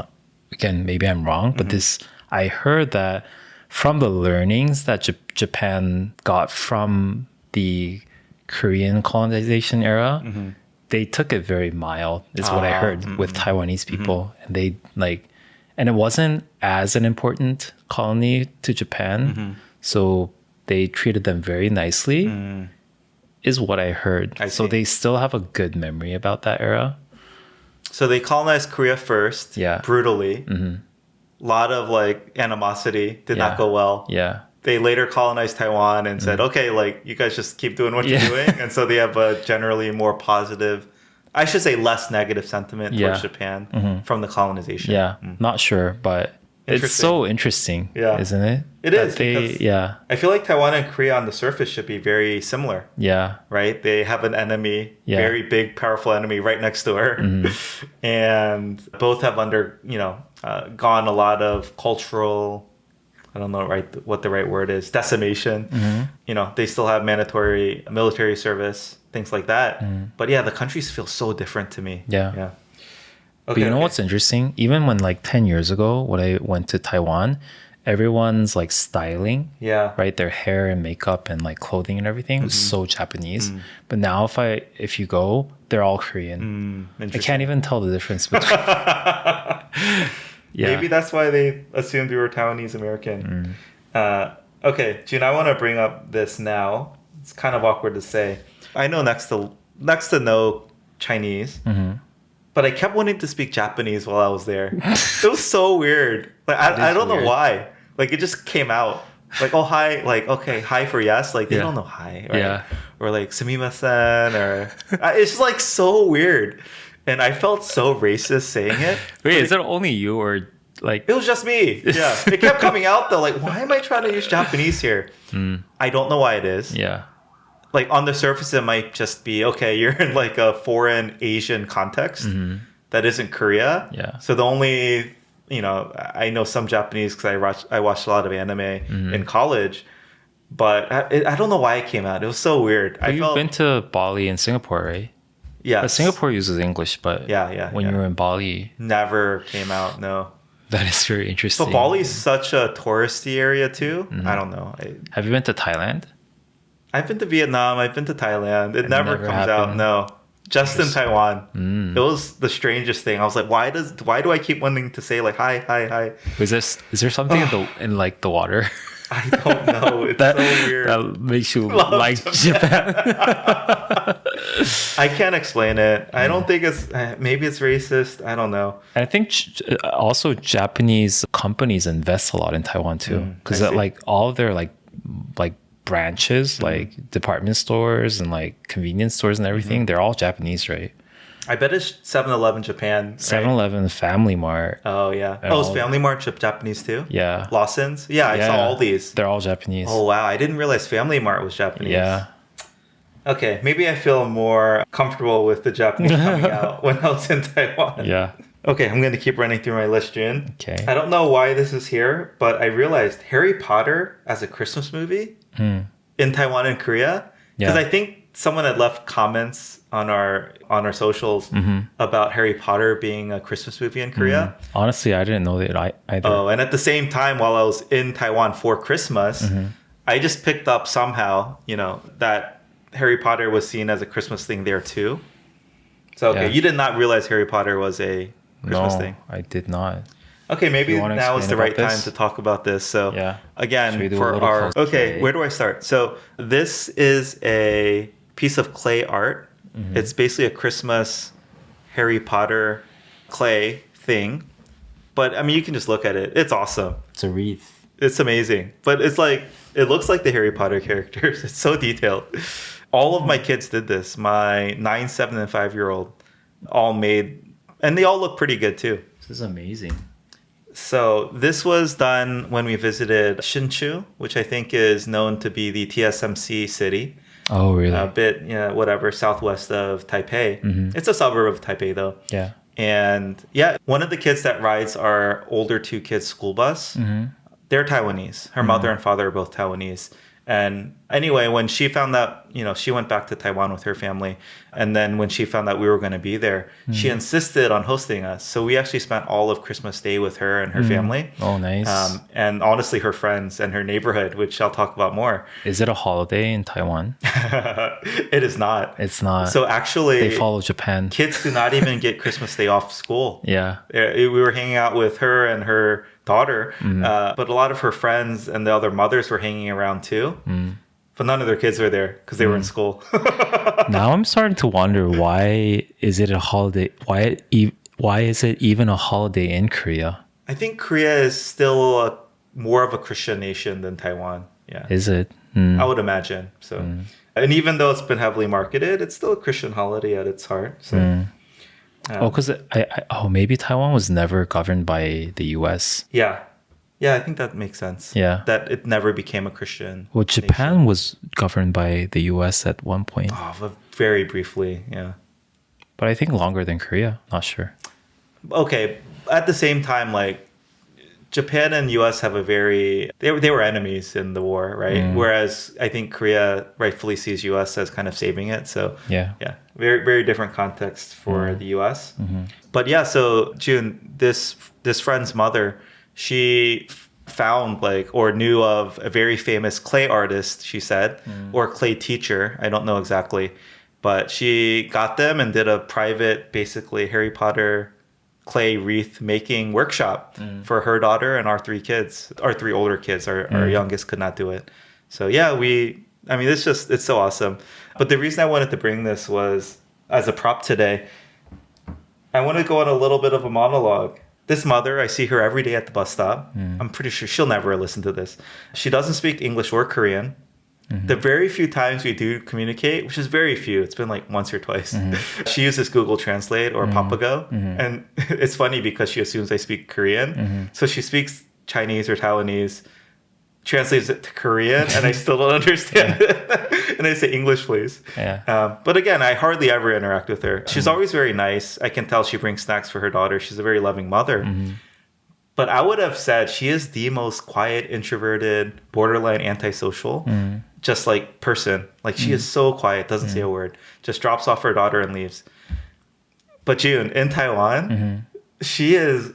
wrong, but I heard that from the learnings that Japan got from the Korean colonization era, they took it very mild, is what I heard with Taiwanese people. And they and it wasn't as an important colony to Japan. So they treated them very nicely, is what I heard. So they still have a good memory about that era. So they colonized Korea first, Yeah. brutally. Mm-hmm. A lot of like animosity, did not go well. Yeah. They later colonized Taiwan and said, okay, like you guys just keep doing what you're doing. And so they have a generally more positive, I should say less negative sentiment towards Japan from the colonization. Yeah. Not sure, but it's so interesting, isn't it? It is. I feel like Taiwan and Korea on the surface should be very similar. Yeah. Right? They have an enemy, very big, powerful enemy right next door. And both have gone a lot of cultural, I don't know what the right word is, decimation. They still have mandatory military service, things like that. But yeah, the countries feel so different to me. Yeah. But you know what's interesting? Even when like 10 years ago, when I went to Taiwan, everyone's like styling, right? Their hair and makeup and like clothing and everything was so Japanese. But now if you go, they're all Korean. I can't even tell the difference between. Maybe that's why they assumed we were Taiwanese American. Okay, Jun, I want to bring up this now. It's kind of awkward to say. I know next to no Chinese. But I kept wanting to speak Japanese while I was there. It was so weird. Like I don't know why. Like it just came out. Like, oh hi, like okay, hi for yes. Like they don't know hi, right? Yeah. Or like sumimasen, or it's just like so weird. And I felt so racist saying it. Wait, is it only you or like? It was just me. Yeah, it kept coming out though. Like, why am I trying to use Japanese here? I don't know why it is. Yeah. Like on the surface, it might just be, okay, you're in like a foreign Asian context that isn't Korea. Yeah. So the only, I know some Japanese because I watched a lot of anime in college, but I don't know why it came out. It was so weird. You've been to Bali and Singapore, right? Yeah. Singapore uses English, but when you were in Bali, never came out. No. That is very interesting. But Bali is such a touristy area too. I don't know. Have you been to Thailand? I've been to Vietnam. I've been to Thailand. It never comes out. No, just in Taiwan. It was the strangest thing. I was like, why do I keep wanting to say like hi? Is there something in like the water? I don't know. It's so weird. That makes you like Japan. I can't explain it. I don't think maybe it's racist. I don't know. And I think also Japanese companies invest a lot in Taiwan too, because like all of their like branches, like department stores and like convenience stores and everything, they're all Japanese, right? I bet it's 7-Eleven Japan. 7-Eleven, Family Mart. Oh, yeah. Is Family Mart Japanese too? Yeah. Lawson's? Yeah, I saw all these. They're all Japanese. Oh, wow. I didn't realize Family Mart was Japanese. Yeah. Okay, maybe I feel more comfortable with the Japanese coming out when I was in Taiwan. Yeah. Okay, I'm going to keep running through my list, Jun. Okay. I don't know why this is here, but I realized Harry Potter as a Christmas movie in Taiwan and Korea. Because I think someone had left comments on our socials about Harry Potter being a Christmas movie in Korea. Honestly, I didn't know that either. Oh, and at the same time, while I was in Taiwan for Christmas, I just picked up somehow, that Harry Potter was seen as a Christmas thing there too. So, okay, you did not realize Harry Potter was a Christmas thing. I did not. Okay, maybe now is the right time to talk about this. So, again, for our... Okay, where do I start? So, this is a piece of clay art. It's basically a Christmas Harry Potter clay thing. But, I mean, you can just look at it. It's awesome. It's a wreath. It's amazing. But it's like... It looks like the Harry Potter characters. It's so detailed. All of my kids did this. My 9, 7, and 5-year-old all made... And they all look pretty good, too. This is amazing. So this was done when we visited Hsinchu, which I think is known to be the TSMC city. Oh, really? A bit, southwest of Taipei. It's a suburb of Taipei, though. Yeah. And one of the kids that rides our older 2 kids' school bus, they're Taiwanese. Her mother and father are both Taiwanese. And anyway, when she found that, she went back to Taiwan with her family. And then when she found that we were going to be there, she insisted on hosting us. So we actually spent all of Christmas Day with her and her family. Oh, nice. And honestly, her friends and her neighborhood, which I'll talk about more. Is it a holiday in Taiwan? It is not. It's not. So actually, they follow Japan. Kids do not even get Christmas Day off school. Yeah. We were hanging out with her and her daughter, but a lot of her friends and the other mothers were hanging around too. But none of their kids were there because they were in school. Now I'm starting to wonder, why is it a holiday? Why Why is it even a holiday in Korea? I think Korea is still more of a Christian nation than Taiwan. Yeah. Is it? I would imagine. So, and even though it's been heavily marketed, it's still a Christian holiday at its heart. So, Because maybe Taiwan was never governed by the U.S. yeah, I think that makes sense. Yeah. That it never became a Christian. Well, Japan nation. was governed by the U.S. at one point. Oh, but very briefly, yeah. But I think longer than Korea. Not sure. Okay, at the same time, like Japan and U.S. have a they were enemies in the war, right? Whereas I think Korea rightfully sees U.S. as kind of saving it. So Yeah. very very different context for the U.S. But yeah, so June, this friend's mother, she found or knew of a very famous clay artist, she said, or clay teacher. I don't know exactly, but she got them and did a private, basically Harry Potter clay wreath making workshop for her daughter and our three kids. Our three older kids. Our youngest could not do it. So yeah, it's so awesome. But the reason I wanted to bring this was as a prop today. I want to go on a little bit of a monologue. This mother, I see her every day at the bus stop. I'm pretty sure she'll never listen to this. She doesn't speak English or Korean. The very few times we do communicate, which is very few, it's been like once or twice, she uses Google Translate or Papago. And it's funny because she assumes I speak Korean. So she speaks Chinese or Taiwanese, translates it to Korean, and I still don't understand it. And I say, English, please. Yeah. But again, I hardly ever interact with her. She's always very nice. I can tell she brings snacks for her daughter. She's a very loving mother. But I would have said she is the most quiet, introverted, borderline antisocial, just like person. Like she is so quiet, doesn't say a word, just drops off her daughter and leaves. But June, in Taiwan, she is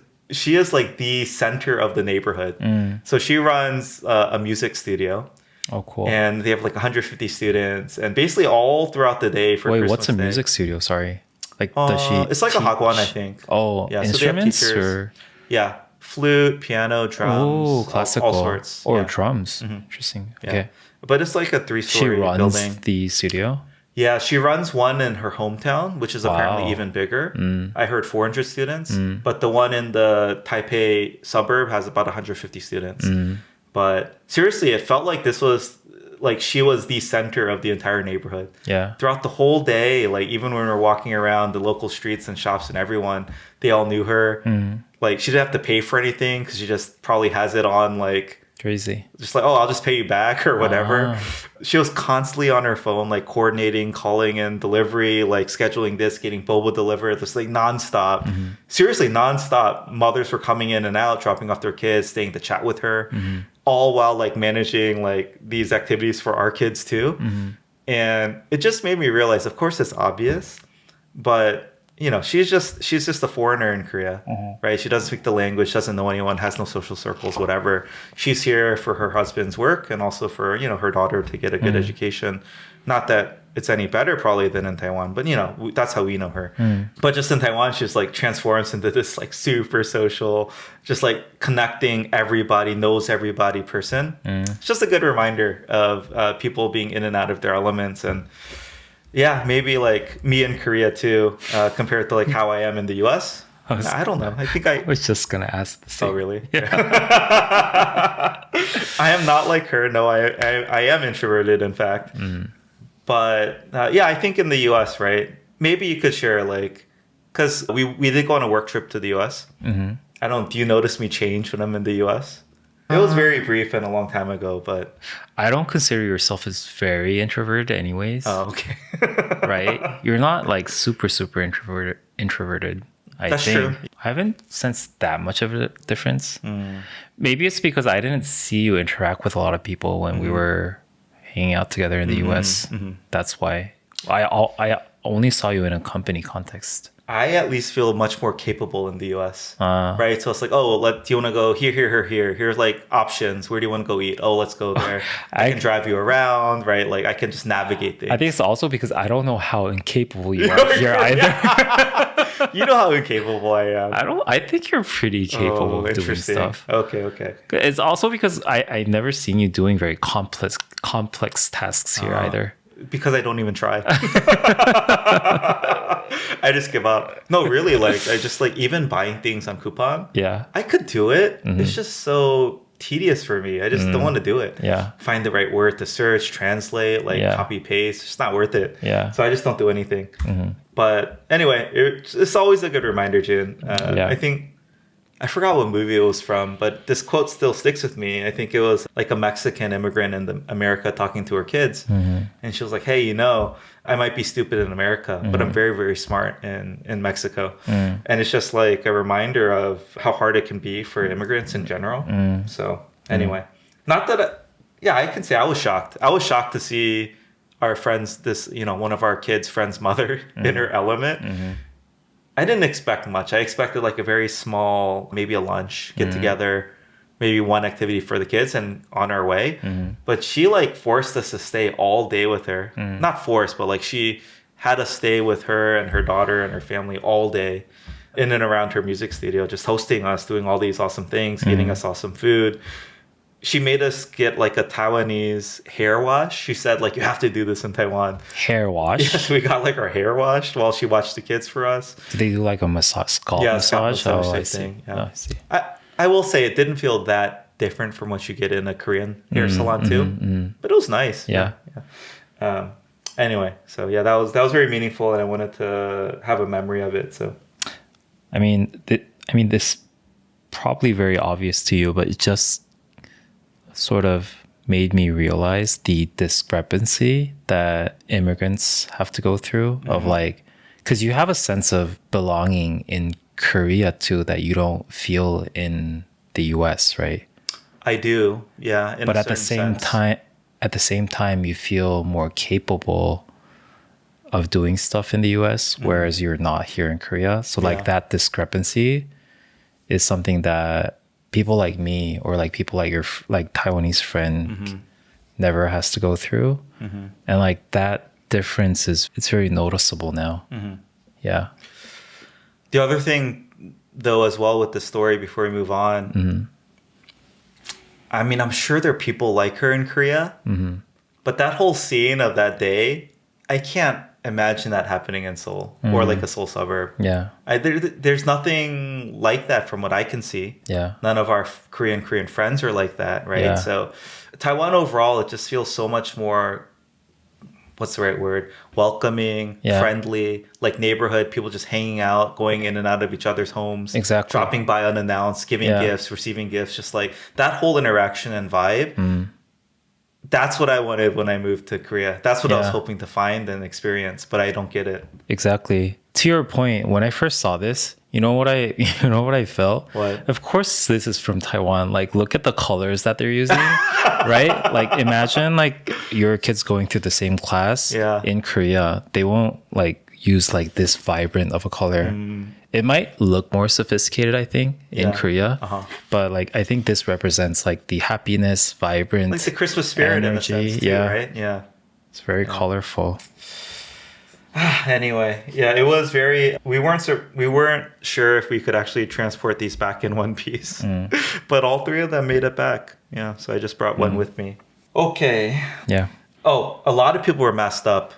like the center of the neighborhood. So she runs a music studio. Oh, cool. And they have like 150 students, and basically all throughout the day for Christmas what's a Day. music studio? Sorry. Like, does she It's like teach? a hagwon, I think. Oh, Yeah, instruments so they have teachers. or? Yeah, flute, piano, drums, Oh, classical. all sorts. Or Yeah. drums. Interesting. Yeah. Okay. But it's like a She 3-story runs building. the studio? Yeah, she runs one in her hometown, which is apparently Wow. even bigger. I heard 400 students, but the one in the Taipei suburb has about 150 students. But seriously, it felt like this was like she was the center of the entire neighborhood. Yeah. Throughout the whole day, like even when we were walking around the local streets and shops and everyone, they all knew her. Like she didn't have to pay for anything because she just probably has it on like Crazy. just like, oh, I'll just pay you back or whatever. Ah. She was constantly on her phone, like coordinating, calling in delivery, like scheduling this, getting boba delivered, just like nonstop. Seriously, nonstop. Mothers were coming in and out, dropping off their kids, staying to chat with her, all while like managing like these activities for our kids too. And it just made me realize, of course, it's obvious, but you know, she's just a foreigner in Korea, right? She doesn't speak the language, doesn't know anyone, has no social circles, whatever. She's here for her husband's work and also for, you know, her daughter to get a good education. Not that it's any better probably than in Taiwan, but you know, that's how we know her. But just in Taiwan, she's like transforms into this like super social, just like connecting everybody, knows everybody person. It's just a good reminder of people being in and out of their elements. And yeah, maybe like me in Korea too, compared to like how I am in the US. I don't know. I think I was just going to ask the same. Oh, really? Yeah. I am not like her. No, I am introverted, in fact. But yeah, I think in the US, right? Maybe you could share like, because we did go on a work trip to the US. Do you notice me change when I'm in the US? It was very brief and a long time ago, but I don't consider yourself as very introverted anyways. oh, okay. Right? You're not like super introverted. I That's think. true. I haven't sensed that much of a difference. Maybe it's because I didn't see you interact with a lot of people when we were hanging out together in the US. That's why. I only saw you in a company context. I at least feel much more capable in the US, right? So it's like, oh, do you want to go here? Here's like options. Where do you want to go eat? Oh, let's go there. I can drive you around, right? Like I can just navigate things. I think it's also because I don't know how incapable you are here either. You know how incapable I am. I think you're pretty capable of doing stuff. Okay. It's also because I've never seen you doing very complex tasks here either. Because I don't even try. I just give up. No, really, like I just like even buying things on coupon. Yeah. I could do it. It's just so tedious for me. I just don't want to do it. Yeah. Find the right word to search, translate, like copy paste. It's not worth it. Yeah. So I just don't do anything. But anyway, it's always a good reminder, Jun. I think I forgot what movie it was from, but this quote still sticks with me. I think it was like a Mexican immigrant in America talking to her kids. And she was like, hey, you know, I might be stupid in America, but I'm very, very smart in Mexico. And it's just like a reminder of how hard it can be for immigrants in general. So anyway, not that, I can say I was shocked. I was shocked to see our friends, one of our kids' friend's mother in her element. I didn't expect much. I expected like a very small, maybe a lunch, get together, maybe one activity for the kids and on our way. But she like forced us to stay all day with her. Not forced, but like she had us stay with her and her daughter and her family all day in and around her music studio, just hosting us, doing all these awesome things, getting us awesome food. She made us get like a Taiwanese hair wash. She said like, you have to do this in Taiwan. Hair wash? Yeah, we got like our hair washed while she watched the kids for us. Did they do like a scalp massage? Oh, I see. see. Yeah. I see. I will say it didn't feel that different from what you get in a Korean hair salon too. But it was nice. Yeah. Anyway, so yeah, that was very meaningful, and I wanted to have a memory of it. So, I mean, this probably very obvious to you, but it just sort of made me realize the discrepancy that immigrants have to go through of like, because you have a sense of belonging in Korea too that you don't feel in the US, right? I do, yeah. But at the same time, you feel more capable of doing stuff in the US, whereas you're not here in Korea. So like that discrepancy is something that people like me or like people like your like Taiwanese friend never has to go through. And like that difference it's very noticeable now. Yeah. The other thing though as well with the story before we move on, I mean, I'm sure there are people like her in Korea, but that whole scene of that day, I can't imagine that happening in Seoul or like a Seoul suburb. Yeah. There's nothing like that from what I can see. Yeah. None of our Korean friends are like that, right? Yeah. So Taiwan overall, it just feels so much more, what's the right word? Welcoming, friendly, like neighborhood, people just hanging out, going in and out of each other's homes. Exactly. Dropping by unannounced, giving gifts, receiving gifts, just like that whole interaction and vibe. That's what I wanted when I moved to Korea. That's what I was hoping to find and experience, but I don't get it. Exactly. To your point, when I first saw this, you know what I felt? What? Of course this is from Taiwan. Like look at the colors that they're using, right? Like imagine like your kids going through the same class in Korea. They won't like use like this vibrant of a color. It might look more sophisticated, I think, in Korea. But like I think this represents like the happiness, vibrant, like the Christmas spirit energy. In a sense too, right? Yeah. It's very colorful. Anyway, it was very. We weren't sure if we could actually transport these back in one piece, but all three of them made it back. Yeah, so I just brought one with me. Okay. Yeah. Oh, a lot of people were masked up.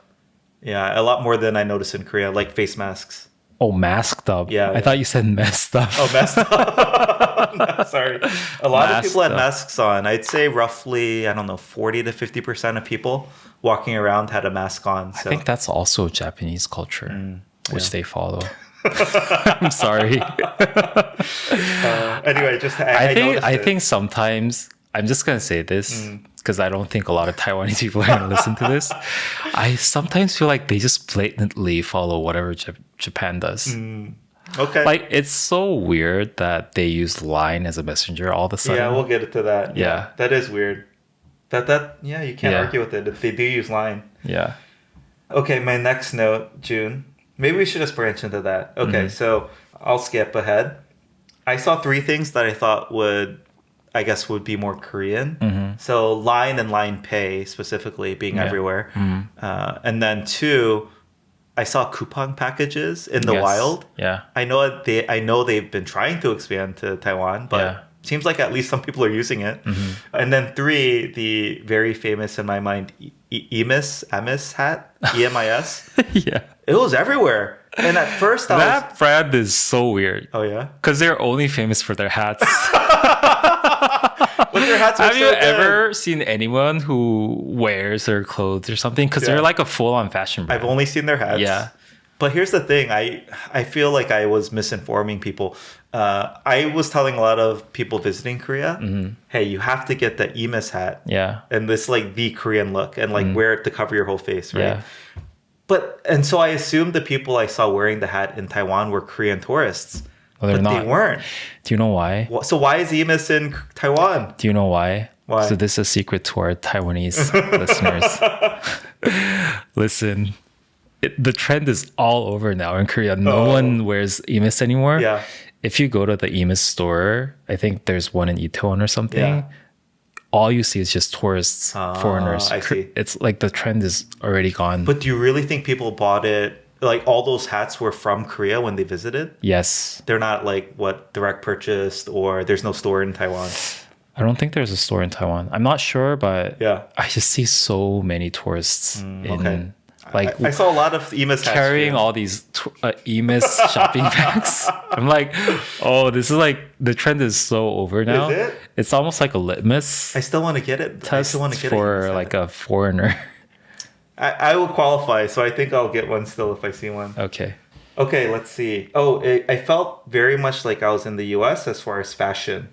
Yeah, a lot more than I noticed in Korea, like face masks. Oh, masked up. Yeah. I thought you said messed up. Oh, messed up. No, sorry. A lot of people had up. masks on. I'd say roughly, 40 to 50% of people walking around had a mask on. So. I think that's also Japanese culture, which they follow. I'm sorry. Anyway, just I think sometimes I'm just gonna say this because I don't think a lot of Taiwanese people are gonna listen to this. I sometimes feel like they just blatantly follow whatever Japan does. Okay. Like it's so weird that they use line as a messenger all of a sudden. Yeah, we'll get into that. Yeah. That is weird. You can't argue with it if they do use line. Yeah. Okay, my next note, Jun. Maybe we should just branch into that. Okay, so I'll skip ahead. I saw three things that I thought would be more Korean. So line and line pay specifically being everywhere. And then two, I saw coupon packages in the wild. Yeah. I know they've been trying to expand to Taiwan, but Seems like at least some people are using it. And then 3, the very famous in my mind Emis hat, EMIS. Yeah. It was everywhere. And at first that brand is so weird. Oh yeah? Because they're only famous for their hats. But their hats are Have so you good. ever seen anyone who wears their clothes or something? Because they're like a full-on fashion brand. I've only seen their hats. Yeah. But here's the thing. I feel like I was misinforming people. I was telling a lot of people visiting Korea, hey, you have to get the Emis hat. Yeah. And this like the Korean look and like wear it to cover your whole face, right? Yeah. And so I assumed the people I saw wearing the hat in Taiwan were Korean tourists. Well, they're not. They weren't. Do you know why? So why is Emis in Taiwan? Do you know why? Why? So this is a secret to our Taiwanese listeners. Listen, the trend is all over now in Korea. No one wears Emis anymore. Yeah. If you go to the Emis store, I think there's one in Itaewon or something. Yeah. All you see is just tourists, foreigners. I see. It's like the trend is already gone. But do you really think people bought it? Like all those hats were from Korea when they visited? Yes. They're not like direct purchased or there's no store in Taiwan. I don't think there's a store in Taiwan. I'm not sure, but Yeah. I just see so many tourists in like I saw a lot of Emis hats carrying too. all these Emis shopping bags. I'm like, oh, this is like the trend is so over now. Is it? It's almost like a litmus I still want to get it. I test still want to get for it. like a foreigner. I will qualify, so I think I'll get one still if I see one. Okay. Okay, let's see. I felt very much like I was in the US as far as fashion.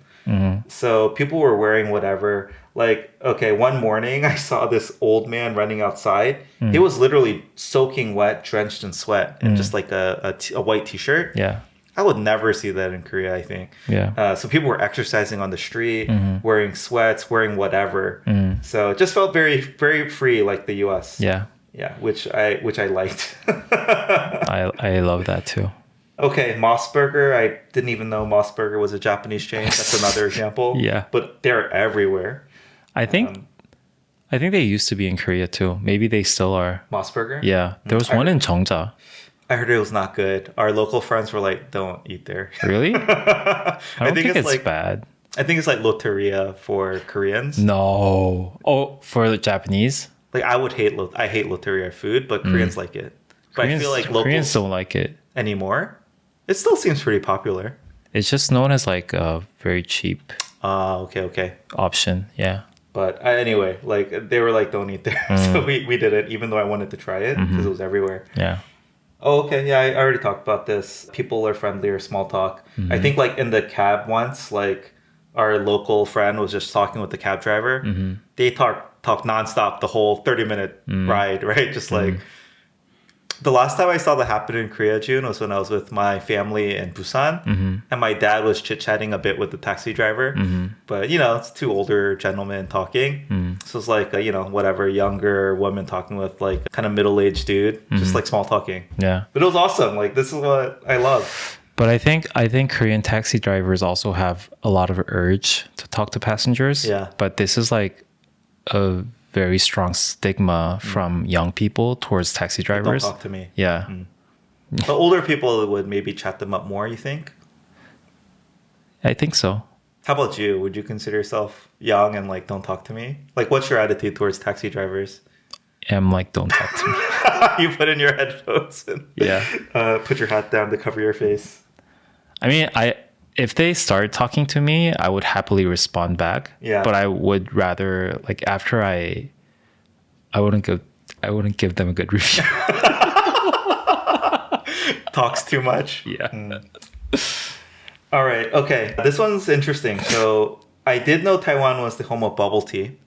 So people were wearing whatever. Like, okay, one morning I saw this old man running outside. He was literally soaking wet, drenched in sweat, and just like a white t-shirt. Yeah. I would never see that in Korea, I think. Yeah. So people were exercising on the street, wearing sweats, wearing whatever. So it just felt very, very free, like the US. Yeah. Yeah, which I liked. I love that too. Okay, Mossburger. I didn't even know Mossburger was a Japanese chain. That's another example. Yeah. But they're everywhere. I think they used to be in Korea too. Maybe they still are. Mossburger? Yeah. There was one in Cheongja. I heard it was not good. Our local friends were like, don't eat there. Really? I don't think it's like bad. I think it's like loteria for Koreans. No. Oh, for the Japanese? Like I hate loteria food, but Koreans like it. But I feel like Koreans locals don't like it. anymore. It still seems pretty popular. It's just known as like a very cheap Okay. option. Yeah. But anyway, like they were like, don't eat there. So we did it, even though I wanted to try it because it was everywhere. Yeah. Oh, okay. Yeah, I already talked about this. People are friendlier, small talk. I think like in the cab once, like our local friend was just talking with the cab driver. They talk nonstop the whole 30-minute ride, right? Just like the last time I saw that happen in Korea, June, was when I was with my family in Busan, and my dad was chit-chatting a bit with the taxi driver. But you know, it's two older gentlemen talking, so it's like whatever, younger woman talking with like kind of middle-aged dude, just like small talking. Yeah. But it was awesome. Like this is what I love. But I think Korean taxi drivers also have a lot of urge to talk to passengers. Yeah. But this is like a very strong stigma from young people towards taxi drivers. Don't talk to me. Yeah. But older people would maybe chat them up more, you think? I think so. How about you? Would you consider yourself young and like, don't talk to me? Like, what's your attitude towards taxi drivers? I'm like, don't talk to me. You put in your headphones and put your hat down to cover your face. I mean, if they start talking to me, I would happily respond back. Yeah. But I would rather like after I wouldn't give them a good review. Talks too much. Yeah. All right. Okay. This one's interesting. So I did know Taiwan was the home of bubble tea.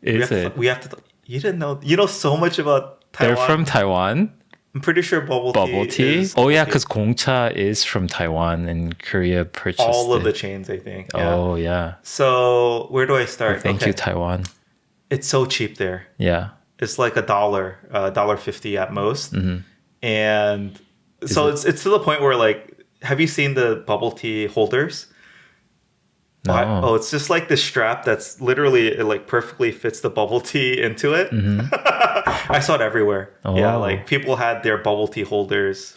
Is it? We have to. You didn't know. You know so much about Taiwan. They're from Taiwan. I'm pretty sure bubble tea. Is Oh yeah, because Gongcha is from Taiwan and Korea purchased all of it. the chains, I think. Yeah. Oh yeah. So where do I start? Thank you, Taiwan. It's so cheap there. Yeah. It's like $1.50 at most, and so it's to the point where like, have you seen the bubble tea holders? No. Oh, it's just like this strap that's literally it like perfectly fits the bubble tea into it. I saw it everywhere. Oh. Yeah, like people had their bubble tea holders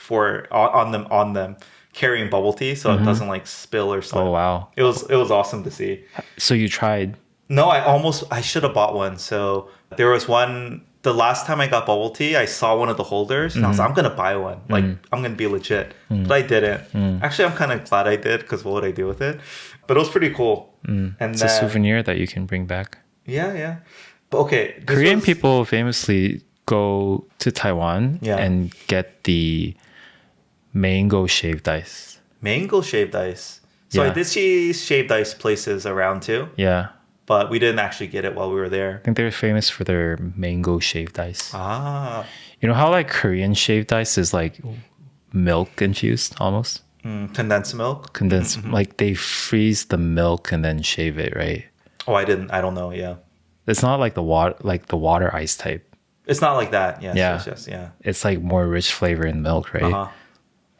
on them carrying bubble tea so it doesn't like spill or slip. Oh, wow. It was awesome to see. So you tried? No, I should have bought one. So there was one, the last time I got bubble tea, I saw one of the holders and I was like, I'm going to buy one. Like, I'm going to be legit. But I didn't. Actually, I'm kind of glad I did because what would I do with it? But it was pretty cool. And it's a souvenir that you can bring back. Yeah. But okay. Korean people famously go to Taiwan and get the mango shaved ice. Mango shaved ice. So I did see shaved ice places around too. Yeah. But we didn't actually get it while we were there. I think they're famous for their mango shaved ice. Ah. You know how like Korean shaved ice is like milk infused almost? Condensed milk? Condensed, like they freeze the milk and then shave it, right? Oh, I don't know. Yeah. It's not like the water ice type. It's not like that. Yes. It's like more rich flavor in milk, right?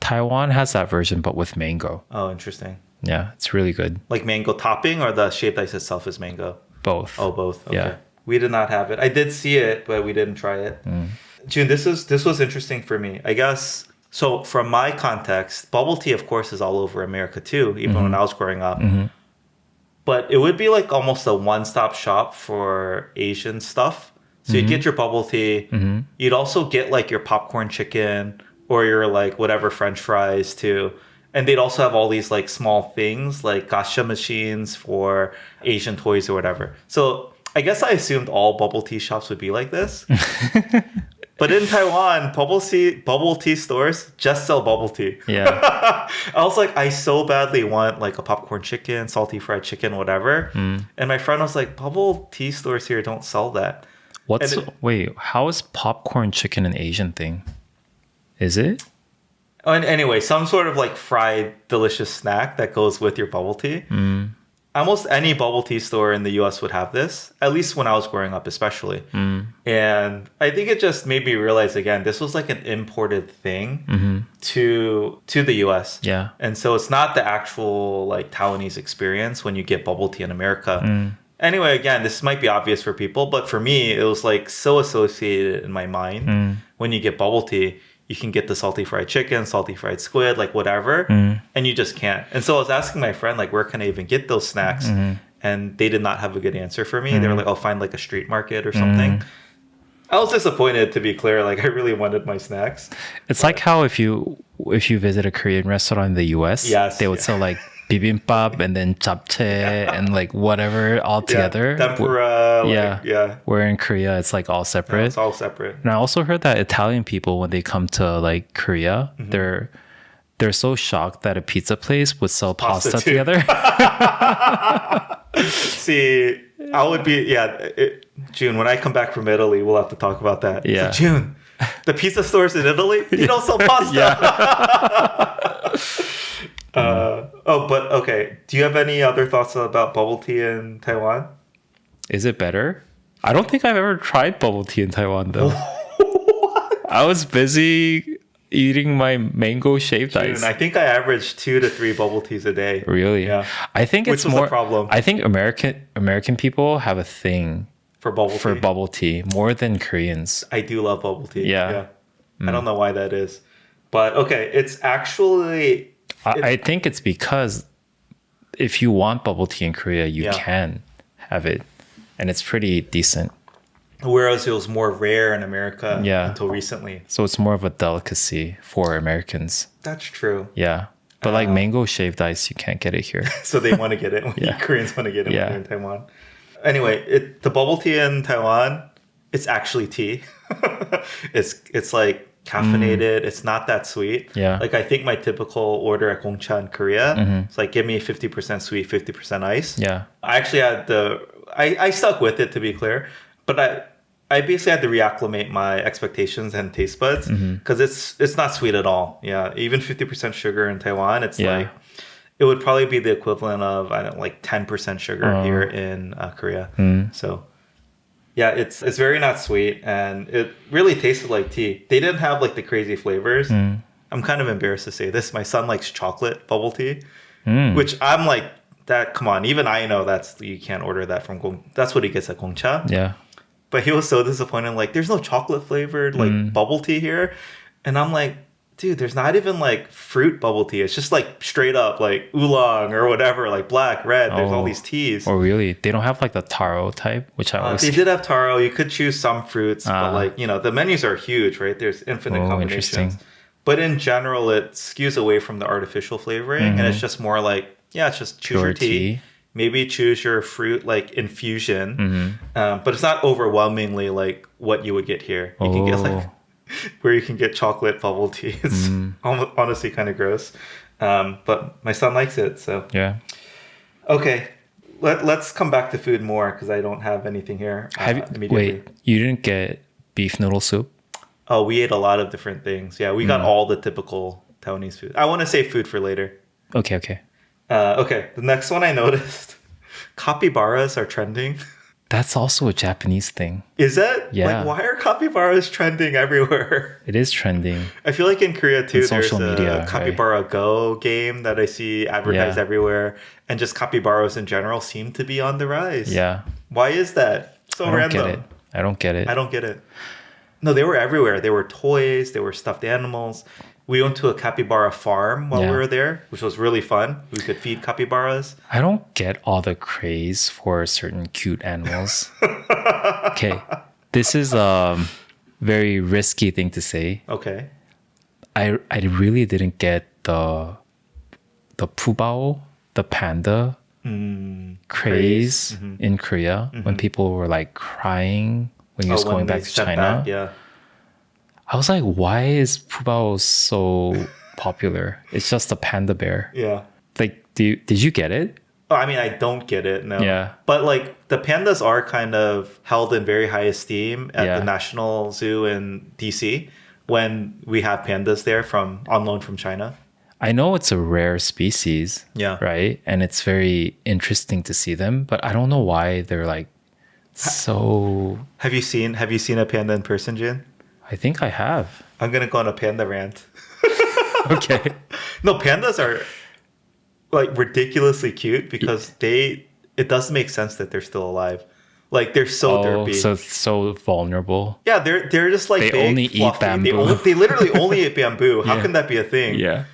Taiwan has that version, but with mango. Oh, interesting. Yeah, it's really good. Like mango topping or the shaved ice itself is mango? Both. Oh, both. Okay. Yeah. We did not have it. I did see it, but we didn't try it. June, this was interesting for me. I guess, so from my context, bubble tea, of course, is all over America too, even when I was growing up. But it would be like almost a one-stop shop for Asian stuff. So you'd get your bubble tea. You'd also get like your popcorn chicken or your like whatever French fries too. And they'd also have all these like small things like gacha machines for Asian toys or whatever. So I guess I assumed all bubble tea shops would be like this. But in Taiwan, bubble tea stores just sell bubble tea. Yeah. I was like, I so badly want like a popcorn chicken, salty fried chicken, whatever. And my friend was like, bubble tea stores here don't sell that. Wait, how is popcorn chicken an Asian thing? Is it? And anyway, some sort of like fried delicious snack that goes with your bubble tea. Almost any bubble tea store in the US would have this, at least when I was growing up, especially. And I think it just made me realize again, this was like an imported thing to the US. Yeah. And so it's not the actual like Taiwanese experience when you get bubble tea in America. Anyway, again, this might be obvious for people, but for me, it was like so associated in my mind. When you get bubble tea, you can get the salty fried chicken, salty fried squid, like whatever, and you just can't. And so I was asking my friend, like, where can I even get those snacks? And they did not have a good answer for me. They were like, I'll find like a street market or something. I was disappointed, to be clear. Like, I really wanted my snacks. It's like how if you visit a Korean restaurant in the US, they would sell like bibimbap and then japchae and like whatever all together. Tempura. Where in Korea, it's like all separate. It's all separate. And I also heard that Italian people, when they come to like Korea, they're so shocked that a pizza place would sell pasta together. See, I would be, June, when I come back from Italy, we'll have to talk about that. Yeah. Like, June, the pizza stores in Italy, they don't sell pasta. But okay. Do you have any other thoughts about bubble tea in Taiwan? Is it better? I don't think I've ever tried bubble tea in Taiwan though. I was busy eating my mango shaved ice. I think I averaged 2 to 3 bubble teas a day. Really? Yeah. I think Which was more a problem. I think American people have a thing for bubble tea more than Koreans. I do love bubble tea. Yeah. I don't know why that is. But okay, it's actually I think it's because if you want bubble tea in Korea, you can have it. And it's pretty decent. Whereas it was more rare in America until recently. So it's more of a delicacy for Americans. That's true. Yeah. But like mango shaved ice, you can't get it here. So they want to get it. Koreans want to get it when they're in Taiwan. Anyway, the bubble tea in Taiwan, it's actually tea. It's like caffeinated. It's not that sweet. Yeah. Like I think my typical order at Gongcha in Korea, it's like give me 50% sweet, 50% ice. Yeah. I actually had I stuck with it, to be clear, but I basically had to reacclimate my expectations and taste buds because it's not sweet at all. Yeah. Even 50% sugar in Taiwan, it's like, it would probably be the equivalent of, I don't know, like 10% sugar here in Korea. So yeah, it's very not sweet, and it really tasted like tea. They didn't have like the crazy flavors. I'm kind of embarrassed to say this. My son likes chocolate bubble tea, which I'm like, that. Come on, even I know you can't order that from that's what he gets at Gongcha. Yeah. But he was so disappointed. Like, there's no chocolate flavored like bubble tea here, and I'm like, Dude, there's not even like fruit bubble tea. It's just like straight up like oolong or whatever, like black, red. There's all these teas. Oh, really? They don't have like the taro type, which I always... They did have taro. You could choose some fruits, but like, you know, the menus are huge, right? There's infinite combinations. Interesting. But in general, it skews away from the artificial flavoring, and it's just more like, it's just choose your tea. Maybe choose your fruit like infusion, but it's not overwhelmingly like what you would get here. You can get like where you can get chocolate bubble tea. It's honestly kind of gross, but my son likes it. So yeah. Okay, let's come back to food more because I don't have anything here. Wait, you didn't get beef noodle soup? Oh, we ate a lot of different things. Yeah, we got all the typical Taiwanese food. I want to save food for later. Okay. Okay, the next one I noticed, capybaras are trending. That's also a Japanese thing. Is that? Yeah. Like, why are capybaras trending everywhere? It is trending. I feel like in Korea too, there's media, a Capybara Go game that I see advertised everywhere. And just capybaras in general seem to be on the rise. Yeah. Why is that? So random. I don't get it. No, they were everywhere. They were toys. They were stuffed animals. We went to a capybara farm while we were there, which was really fun. We could feed capybaras. I don't get all the craze for certain cute animals. Okay, this is a very risky thing to say. Okay. I really didn't get the pubao, the panda craze in Korea when people were like crying when you're going back to China. Yeah. I was like, why is Pubao so popular? It's just a panda bear. Yeah. Like, did you get it? Oh, I mean, I don't get it, no. Yeah. But like the pandas are kind of held in very high esteem at the National Zoo in DC when we have pandas there on loan from China. I know it's a rare species. Yeah. Right? And it's very interesting to see them, but I don't know why they're like so... Have you seen a panda in person, Jun? I think I have. I'm going to go on a panda rant. Okay. No, pandas are like ridiculously cute because it doesn't make sense that they're still alive. Like they're so derpy. So vulnerable. Yeah, they're just like they only eat bamboo. They literally only eat bamboo. How can that be a thing? Yeah.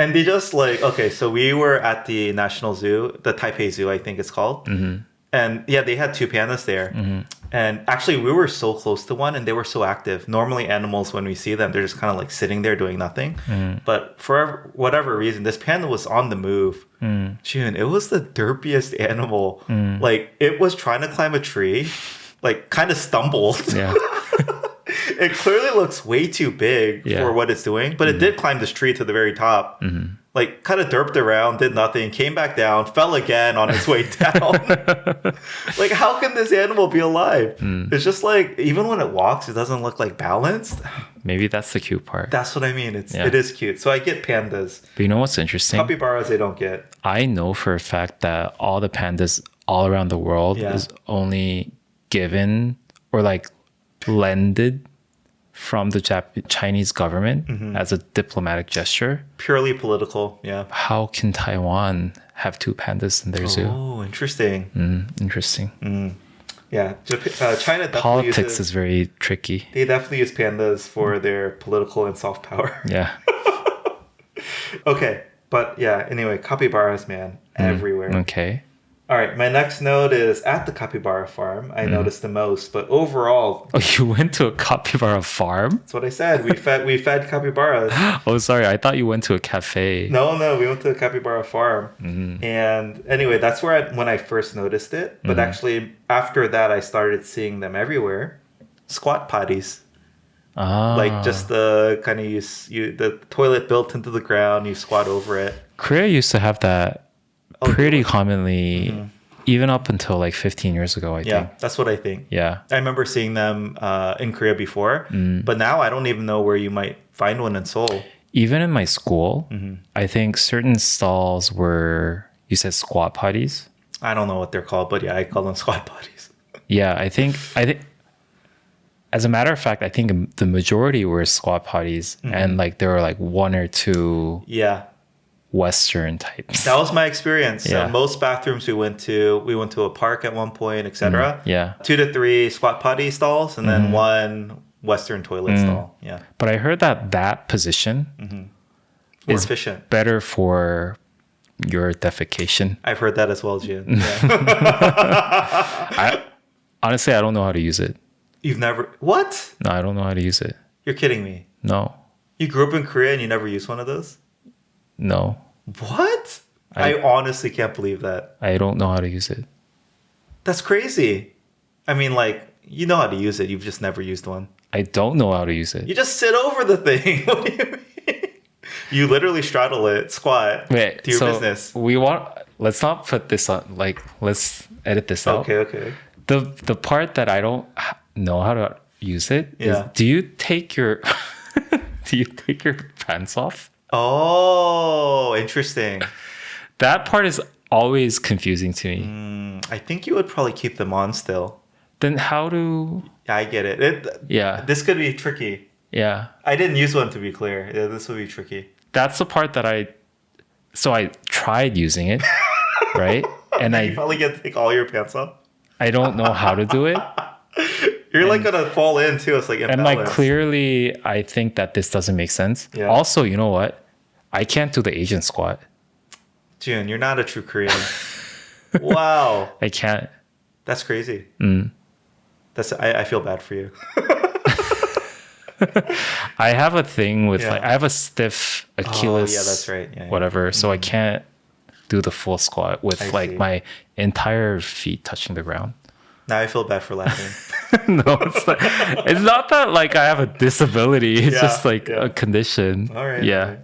And they just like, okay, so we were at the National Zoo, the Taipei Zoo, I think it's called. And yeah, they had two pandas there. And actually, we were so close to one and they were so active. Normally, animals, when we see them, they're just kind of like sitting there doing nothing. But for whatever reason, this panda was on the move. Jun, it was the derpiest animal. Like, it was trying to climb a tree, like, kind of stumbled. Yeah. It clearly looks way too big for what it's doing, but it did climb this tree to the very top. Like, kind of derped around, did nothing, came back down, fell again on its way down. Like, how can this animal be alive? It's just like, even when it walks, it doesn't look like balanced. Maybe that's the cute part. That's what I mean. It is cute. So I get pandas. But you know what's interesting? Capybaras, I don't get. I know for a fact that all the pandas all around the world is only given or like lended from the Chinese government as a diplomatic gesture. Purely political, yeah. How can Taiwan have two pandas in their zoo? Oh, interesting. Interesting. Yeah, China definitely Politics is very tricky. They definitely use pandas for their political and soft power. Yeah. Okay, but yeah, anyway, capybaras, man, everywhere. Okay. All right, my next note is at the capybara farm. I noticed the most, but overall... Oh, you went to a capybara farm? That's what I said. We fed capybaras. Oh, sorry. I thought you went to a cafe. No, we went to a capybara farm. And anyway, that's when I first noticed it. But actually, after that, I started seeing them everywhere. Squat potties. Like just the kind of the toilet built into the ground, you squat over it. Korea used to have that pretty commonly, even up until like 15 years ago, I think. Yeah, that's what I think. Yeah. I remember seeing them in Korea before, but now I don't even know where you might find one in Seoul. Even in my school, I think certain stalls were, you said squat potties? I don't know what they're called, but yeah, I call them squat potties. Yeah, I think, as a matter of fact, I think the majority were squat potties, and like there were like one or two Western types. That was my experience. Yeah. Most bathrooms we went to a park at one point, etc. 2 to 3 squat potty stalls, and then one Western toilet stall. Yeah. But I heard that position More is efficient. better for your defecation. I've heard that as well, Jun. Yeah. Honestly, I don't know how to use it. You've never... What? No, I don't know how to use it. You're kidding me. No. You grew up in Korea and you never used one of those? No. What? I honestly can't believe that. I don't know how to use it. That's crazy. I mean, like, you know how to use it. You've just never used one. I don't know how to use it. You just sit over the thing. What do you mean? You literally straddle it, squat, Wait, do your so business. let's not put this on, like, let's edit this out. Okay. The part that I don't know how to use it is, Yeah. do you take your pants off? Oh, interesting. That part is always confusing to me. I think you would probably keep them on still. Then how do... I get it. Yeah. This could be tricky. Yeah. I didn't use one, to be clear. Yeah, this would be tricky. That's the part that I tried using it, right? And You probably get to take all your pants off. I don't know how to do it. You're like gonna fall in too. It's like And imbalance. like clearly I think that this doesn't make sense. Yeah. Also, you know what? I can't do the Asian squat. Jun, you're not a true Korean. Wow, I can't. that's crazy. Mm. I feel bad for you. I have a thing with Yeah. like I have a stiff Achilles. yeah, that's right. Yeah. Whatever. So I can't do the full squat with I like see. my entire feet touching the ground. Now I feel bad for laughing. No, it's not that like I have a disability. It's Yeah, just like yeah. a condition. All right. Yeah.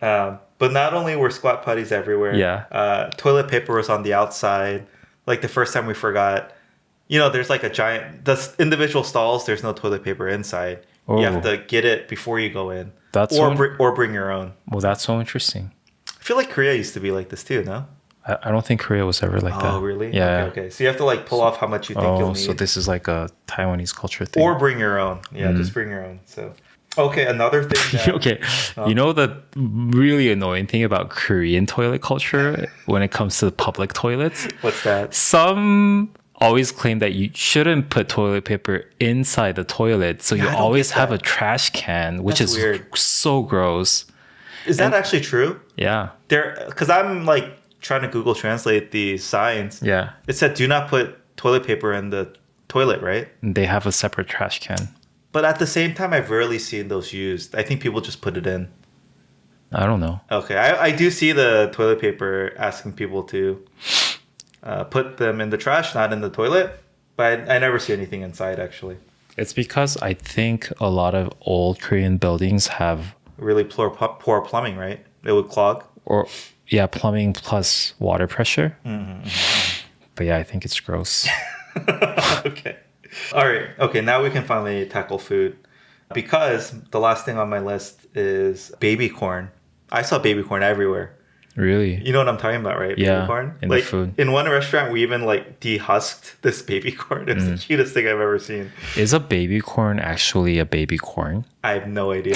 all right. But not only were squat putties everywhere. Yeah. Toilet paper was on the outside. Like the first time we forgot. You know, there's like a giant. The individual stalls. There's no toilet paper inside. Oh. You have to get it before you go in. That's or so, or bring your own. well, that's so interesting. I feel like Korea used to be like this too. No. I don't think Korea was ever like that. Oh, really? Yeah. Okay. So you have to like pull off how much you think you'll Oh, need. so this is like a Taiwanese culture thing. Or bring your own. Yeah, just bring your own. So, okay, another thing. That, Okay, you know the really annoying thing about Korean toilet culture when it comes to public toilets? What's that? Some always claim that you shouldn't put toilet paper inside the toilet, so you I don't always get have that. a trash can, which That's is weird. so gross. Is that actually true? Yeah, Because I'm like trying to Google translate the signs. yeah. It said do not put toilet paper in the toilet, right? And they have a separate trash can. But at the same time, I've rarely seen those used. I think people just put it in. I don't know. Okay, I do see the toilet paper asking people to put them in the trash, not in the toilet. But I never see anything inside, actually. It's because I think a lot of old Korean buildings have, Really poor plumbing, right? It would clog. or yeah, plumbing plus water pressure. Mm-hmm. But yeah, I think it's gross. Okay. All right. Okay, now we can finally tackle food. Because the last thing on my list is baby corn. I saw baby corn everywhere. Really? You know what I'm talking about, right? Yeah, Baby corn. in the Like food. in one restaurant, we even like dehusked this baby corn. It was the cutest thing I've ever seen. Is a baby corn actually a baby corn? I have no idea.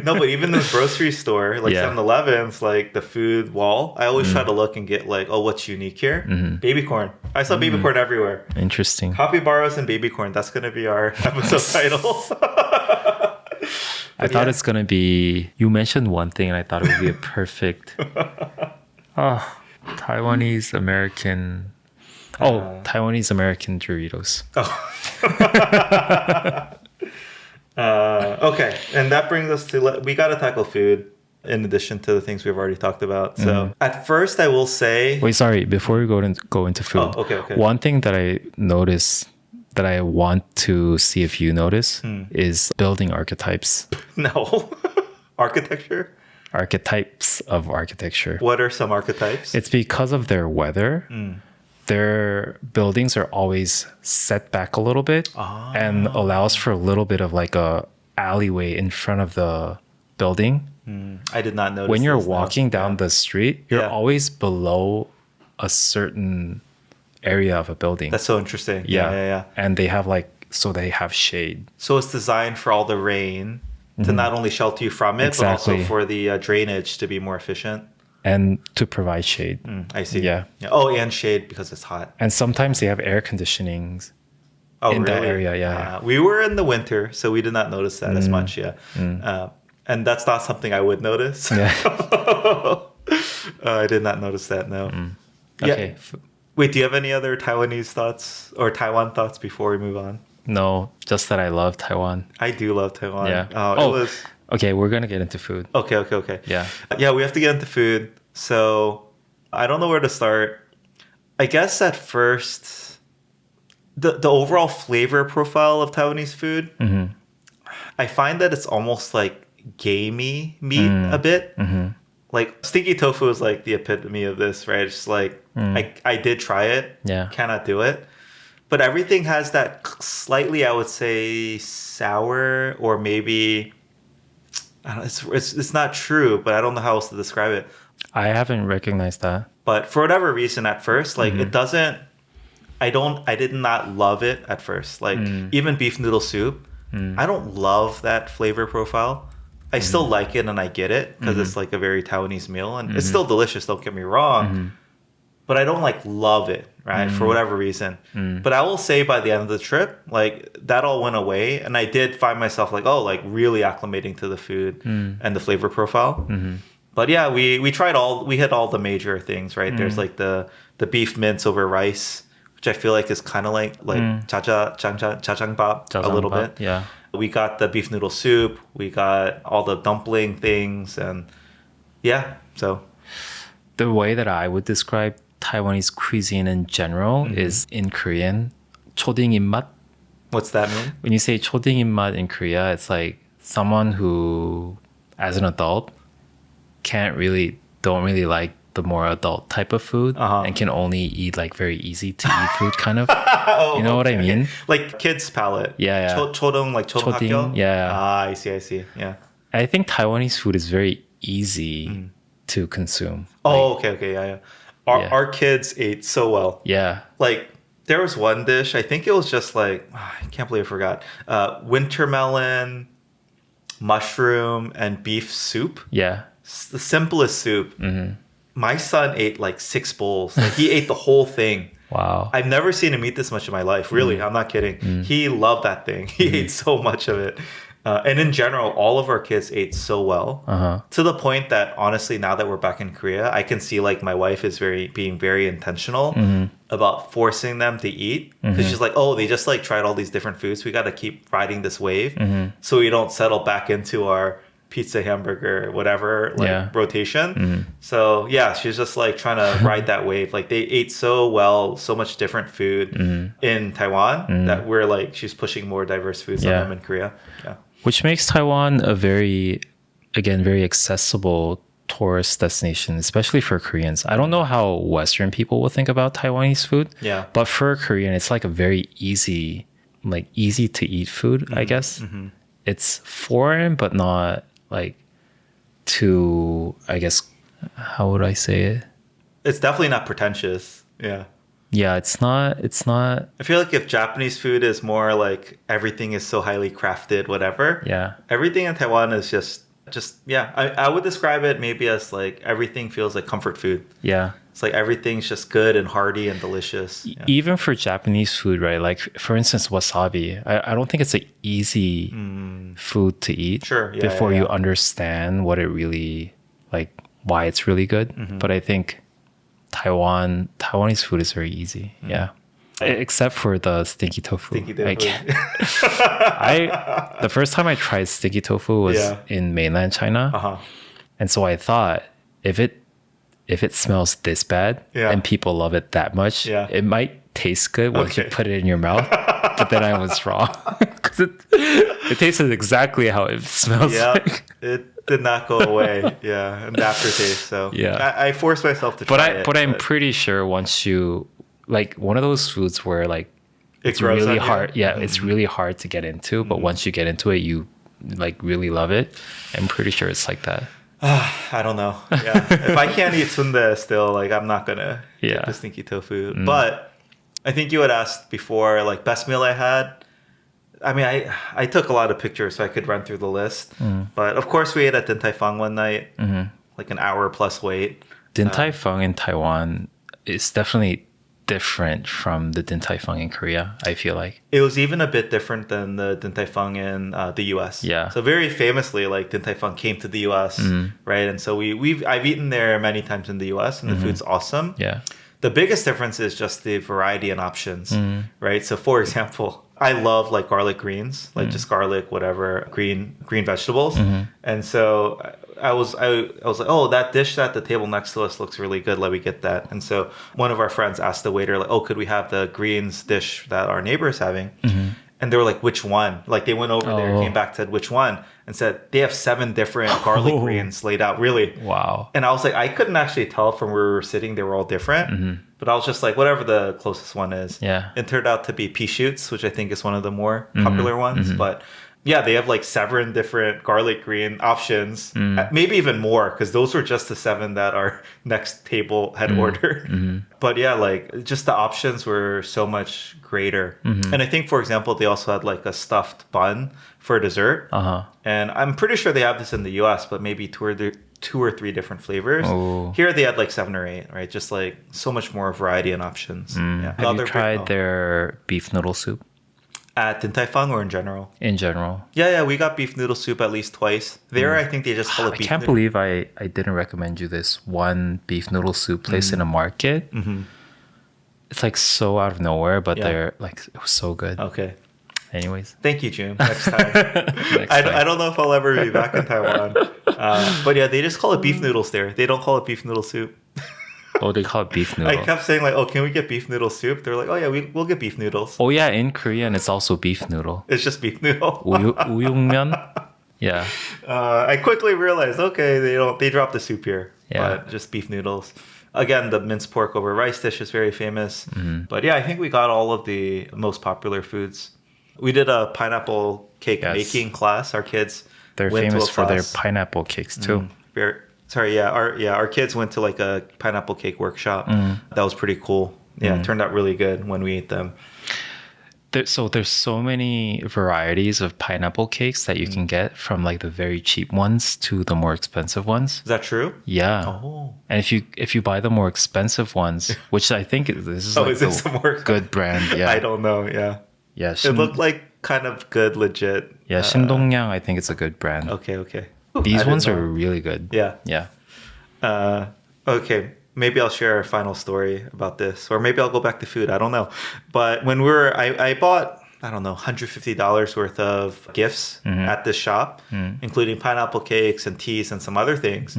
No, but even in the grocery store, like Yeah. 7-Elevens, like the food wall, I always try to look and get like, oh, what's unique here? Baby corn. I saw baby corn everywhere. Interesting. Capybaras and baby corn. That's going to be our episode title. I thought it's going to be, you mentioned one thing and I thought it would be a perfect, Taiwanese American, Taiwanese American Doritos. Okay, and that brings us to we got to tackle food in addition to the things we've already talked about. So at first, I will say, Wait, sorry, before we go into food, Oh, okay. one thing that I noticed that I want to see if you notice is building archetypes. no architecture. Archetypes of architecture. What are some archetypes? It's because of their weather. Their buildings are always set back a little bit and allows for a little bit of like a alleyway in front of the building. I did not notice. When you're this, no. walking down the street, you're Yeah. always below a certain area of a building. That's so interesting. Yeah. And they have they have shade. So it's designed for all the rain to not only shelter you from it, but also Exactly. for the drainage to be more efficient. And to provide shade. I see. Yeah. Oh, and shade because it's hot. And sometimes they have air conditionings Oh, in that really? area. Yeah. We were in the winter, so we did not notice that as much. Yeah, and that's not something I would notice. Yeah. I did not notice that. No. Okay. Yeah. Wait, do you have any other Taiwanese thoughts or Taiwan thoughts before we move on? No, just that I love Taiwan. I do love Taiwan. Yeah. It was Okay, we're gonna get into food. okay. Yeah. Yeah, we have to get into food. So I don't know where to start. I guess at first, the overall flavor profile of Taiwanese food, I find that it's almost like gamey meat a bit. Like stinky tofu is like the epitome of this, right? It's like I did try it, Yeah. cannot do it, but everything has that slightly, I would say, sour or maybe I don't know, it's not true, but I don't know how else to describe it. I haven't recognized that. But for whatever reason, at first, like it doesn't. I did not love it at first. Like even beef noodle soup, I don't love that flavor profile. I still like it and I get it because it's like a very Taiwanese meal and it's still delicious. Don't get me wrong, but I don't like love it, right? For whatever reason. But I will say by the end of the trip, like that all went away and I did find myself like, oh, like really acclimating to the food and the flavor profile. But yeah, we hit all the major things, right? There's like the beef mince over rice, which I feel like is kind of like jjajangmyeon a little bit. Yeah. We got the beef noodle soup. We got all the dumpling things, and yeah. So The way that I would describe Taiwanese cuisine in general is in Korean, 초딩 입맛. what's that mean? When you say 초딩 입맛 in Korea, it's like someone who, as an adult, don't really like the more adult type of food and can only eat like very easy to eat food kind of. Oh, You know what I mean? Like kids palate. Yeah, yeah. Chodong, like 초딩, chodong. yeah. Ah, I see. Yeah. I think Taiwanese food is very easy to consume. Oh, okay. Yeah. Yeah. Our kids ate so well. Yeah. Like there was one dish. I think it was just like I can't believe I forgot. Winter melon, mushroom, and beef soup. Yeah. It's the simplest soup. My son ate like 6 bowls. Like he ate the whole thing. Wow. I've never seen him eat this much in my life. Really, I'm not kidding. He loved that thing. He ate so much of it. And in general, all of our kids ate so well to the point that honestly, now that we're back in Korea, I can see like my wife is being very intentional about forcing them to eat because she's like, oh, they just like tried all these different foods. We got to keep riding this wave so we don't settle back into our pizza, hamburger, whatever rotation. So yeah, she's just like trying to ride that wave. Like they ate so well, so much different food in Taiwan that we're like she's pushing more diverse foods on them in Korea. Yeah. Which makes Taiwan a very accessible tourist destination, especially for Koreans. I don't know how Western people will think about Taiwanese food. Yeah. But for a Korean, it's like a very easy to eat food, I guess. It's foreign, but not like too, I guess, how would I say it? It's definitely not pretentious. Yeah. Yeah, it's not. I feel like if Japanese food is more like everything is so highly crafted, whatever. Yeah. Everything in Taiwan is just yeah. I would describe it maybe as like everything feels like comfort food. Yeah. It's like everything's just good and hearty and delicious. Yeah. Even for Japanese food, right? Like for instance, wasabi. I don't think it's an easy food to eat. Sure. Yeah, before yeah. you understand what it really like, why it's really good. But I think Taiwanese food is very easy. Yeah. Except for the stinky tofu. The first time I tried stinky tofu was in mainland China. And so I thought if it smells this bad and people love it that much, it might taste good once you put it in your mouth. But then I was wrong. Because it tasted exactly how it smells like. It did not go away. Yeah, and the aftertaste. So I forced myself to try it. But I'm pretty sure once you, like one of those foods where like it's really hard. Yeah, it's really hard to get into. But once you get into it, you like really love it. I'm pretty sure it's like that. I don't know. Yeah, if I can't eat sundae still, like I'm not gonna get the stinky tofu. But I think you had asked before, like best meal I had. I mean, I took a lot of pictures so I could run through the list. But of course, we ate at Din Tai Fung one night, like an hour plus wait. Din Tai Fung in Taiwan is definitely different from the Din Tai Fung in Korea, I feel like. It was even a bit different than the Din Tai Fung in the US. Yeah. So very famously, like Din Tai Fung came to the US, right? And so I've eaten there many times in the US, and the food's awesome. Yeah. The biggest difference is just the variety and options, right? So for example, I love like garlic greens, like just garlic, whatever, green vegetables. And so I was like, oh, that dish at the table next to us looks really good. Let me get that. And so one of our friends asked the waiter, like, oh, could we have the greens dish that our neighbor is having? And they were like, which one? Like they went over there, came back, said, which one? And said, they have 7 different garlic greens laid out, really. Wow. And I was like, I couldn't actually tell from where we were sitting. They were all different. But I was just like, whatever the closest one is. Yeah. It turned out to be pea shoots, which I think is one of the more popular ones. But yeah, they have like 7 different garlic green options, maybe even more, because those were just the 7 that our next table had ordered. But yeah, like just the options were so much greater. And I think, for example, they also had like a stuffed bun for dessert. And I'm pretty sure they have this in the US, but maybe 2 or 3 different flavors. Here they had like 7 or 8, right? Just like so much more variety and options. Yeah. Have you tried their beef noodle soup? At Din Tai Fung or in general? In general. Yeah, we got beef noodle soup at least twice. There, I think they just call it beef I can't believe I didn't recommend you this one beef noodle soup place in a market. It's like so out of nowhere, but they're like, it was so good. Okay. Anyways. Thank you, Jun. Next time. I don't know if I'll ever be back in Taiwan. But yeah, they just call it beef noodles there. They don't call it beef noodle soup. Oh, they call it beef noodle. I kept saying like, oh, can we get beef noodle soup? They're like, oh yeah, we'll get beef noodles. Oh yeah, in Korean it's also beef noodle. It's just beef noodle. 우육면? Yeah. I quickly realized, okay, they drop the soup here. Yeah. But just beef noodles. Again, the minced pork over rice dish is very famous. But yeah, I think we got all of the most popular foods. We did a pineapple cake making class. Our kids They're famous for their pineapple cakes too. Our kids went to like a pineapple cake workshop. That was pretty cool. Yeah, it turned out really good when we ate them. There's so many varieties of pineapple cakes that you can get, from like the very cheap ones to the more expensive ones. Is that true? Yeah. Oh. And if you buy the more expensive ones, which I think this is like the good brand. Yeah. I don't know. Yeah. Yeah. It looked like kind of good, legit. Yeah. 신동양, I think it's a good brand. Okay. These ones are really good. Yeah. Yeah. Okay. Maybe I'll share a final story about this, or maybe I'll go back to food. I don't know. But when I bought, I don't know, $150 worth of gifts at this shop, including pineapple cakes and teas and some other things.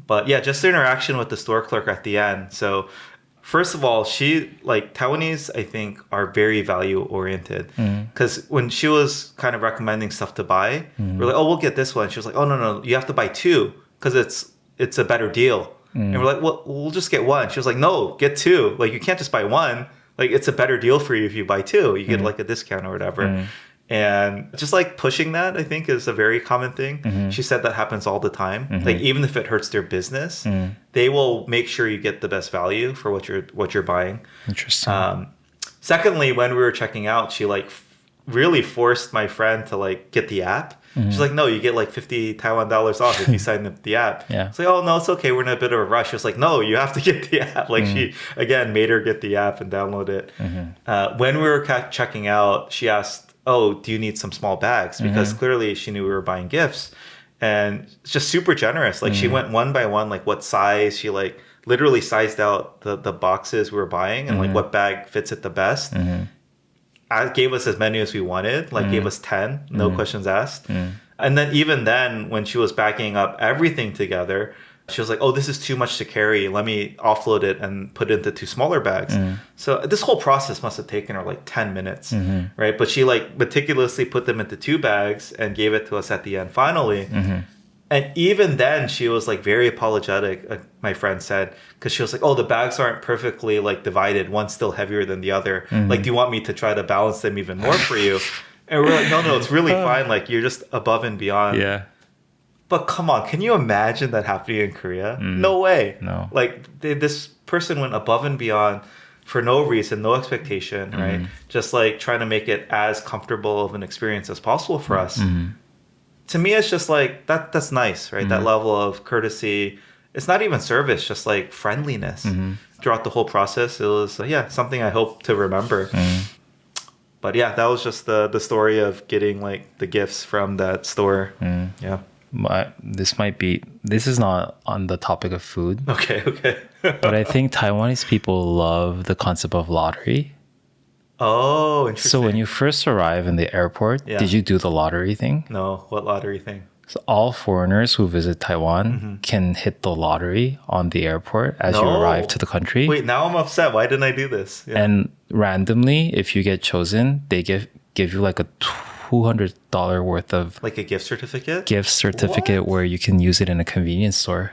But yeah, just the interaction with the store clerk at the end. So first of all, Taiwanese, I think, are very value oriented. Because when she was kind of recommending stuff to buy, we're like, oh, we'll get this one. She was like, oh, no, you have to buy 2 because it's a better deal. And we're like, well, we'll just get 1. She was like, no, get 2. Like, you can't just buy 1. Like, it's a better deal for you if you buy 2. You get like a discount or whatever. And just like pushing that, I think, is a very common thing. She said that happens all the time. Like, even if it hurts their business, they will make sure you get the best value for what you're buying. Interesting. Secondly, when we were checking out, she like really forced my friend to like get the app. She's like, no, you get like 50 Taiwan dollars off if you sign up the app. Yeah. It's like, oh, no, it's okay. We're in a bit of a rush. She was like, no, you have to get the app. Like she, again, made her get the app and download it. When we were checking out, she asked, oh, do you need some small bags? Because clearly she knew we were buying gifts. And it's just super generous. Like she went one by one, like what size. She like literally sized out the boxes we were buying and like what bag fits it the best. Gave us as many as we wanted, like gave us 10, no questions asked. And then even then, when she was backing up everything together, she was like, oh, this is too much to carry. Let me offload it and put it into 2 smaller bags. So this whole process must have taken her like 10 minutes, right? But she like meticulously put them into 2 bags and gave it to us at the end finally. And even then, she was like very apologetic, my friend said, because she was like, oh, the bags aren't perfectly like divided. One's still heavier than the other. Like, do you want me to try to balance them even more for you? And we're like, no, it's really fine. Like, you're just above and beyond. Yeah. But come on, can you imagine that happening in Korea? No way. No. Like, this person went above and beyond for no reason, no expectation, right? Just like trying to make it as comfortable of an experience as possible for us. To me, it's just like, that's nice, right? That level of courtesy. It's not even service, just like friendliness. throughout the whole process, it was something I hope to remember. But yeah, that was just the story of getting like the gifts from that store. Yeah. This is not on the topic of food. Okay. But I think Taiwanese people love the concept of lottery. Oh, interesting. So when you first arrive in the airport, did you do the lottery thing? No, what lottery thing? So all foreigners who visit Taiwan can hit the lottery on the airport as you arrive to the country. Wait, now I'm upset. Why didn't I do this? Yeah. And randomly, if you get chosen, they give you like a $200 worth of like a gift certificate? Gift certificate where you can use it in a convenience store.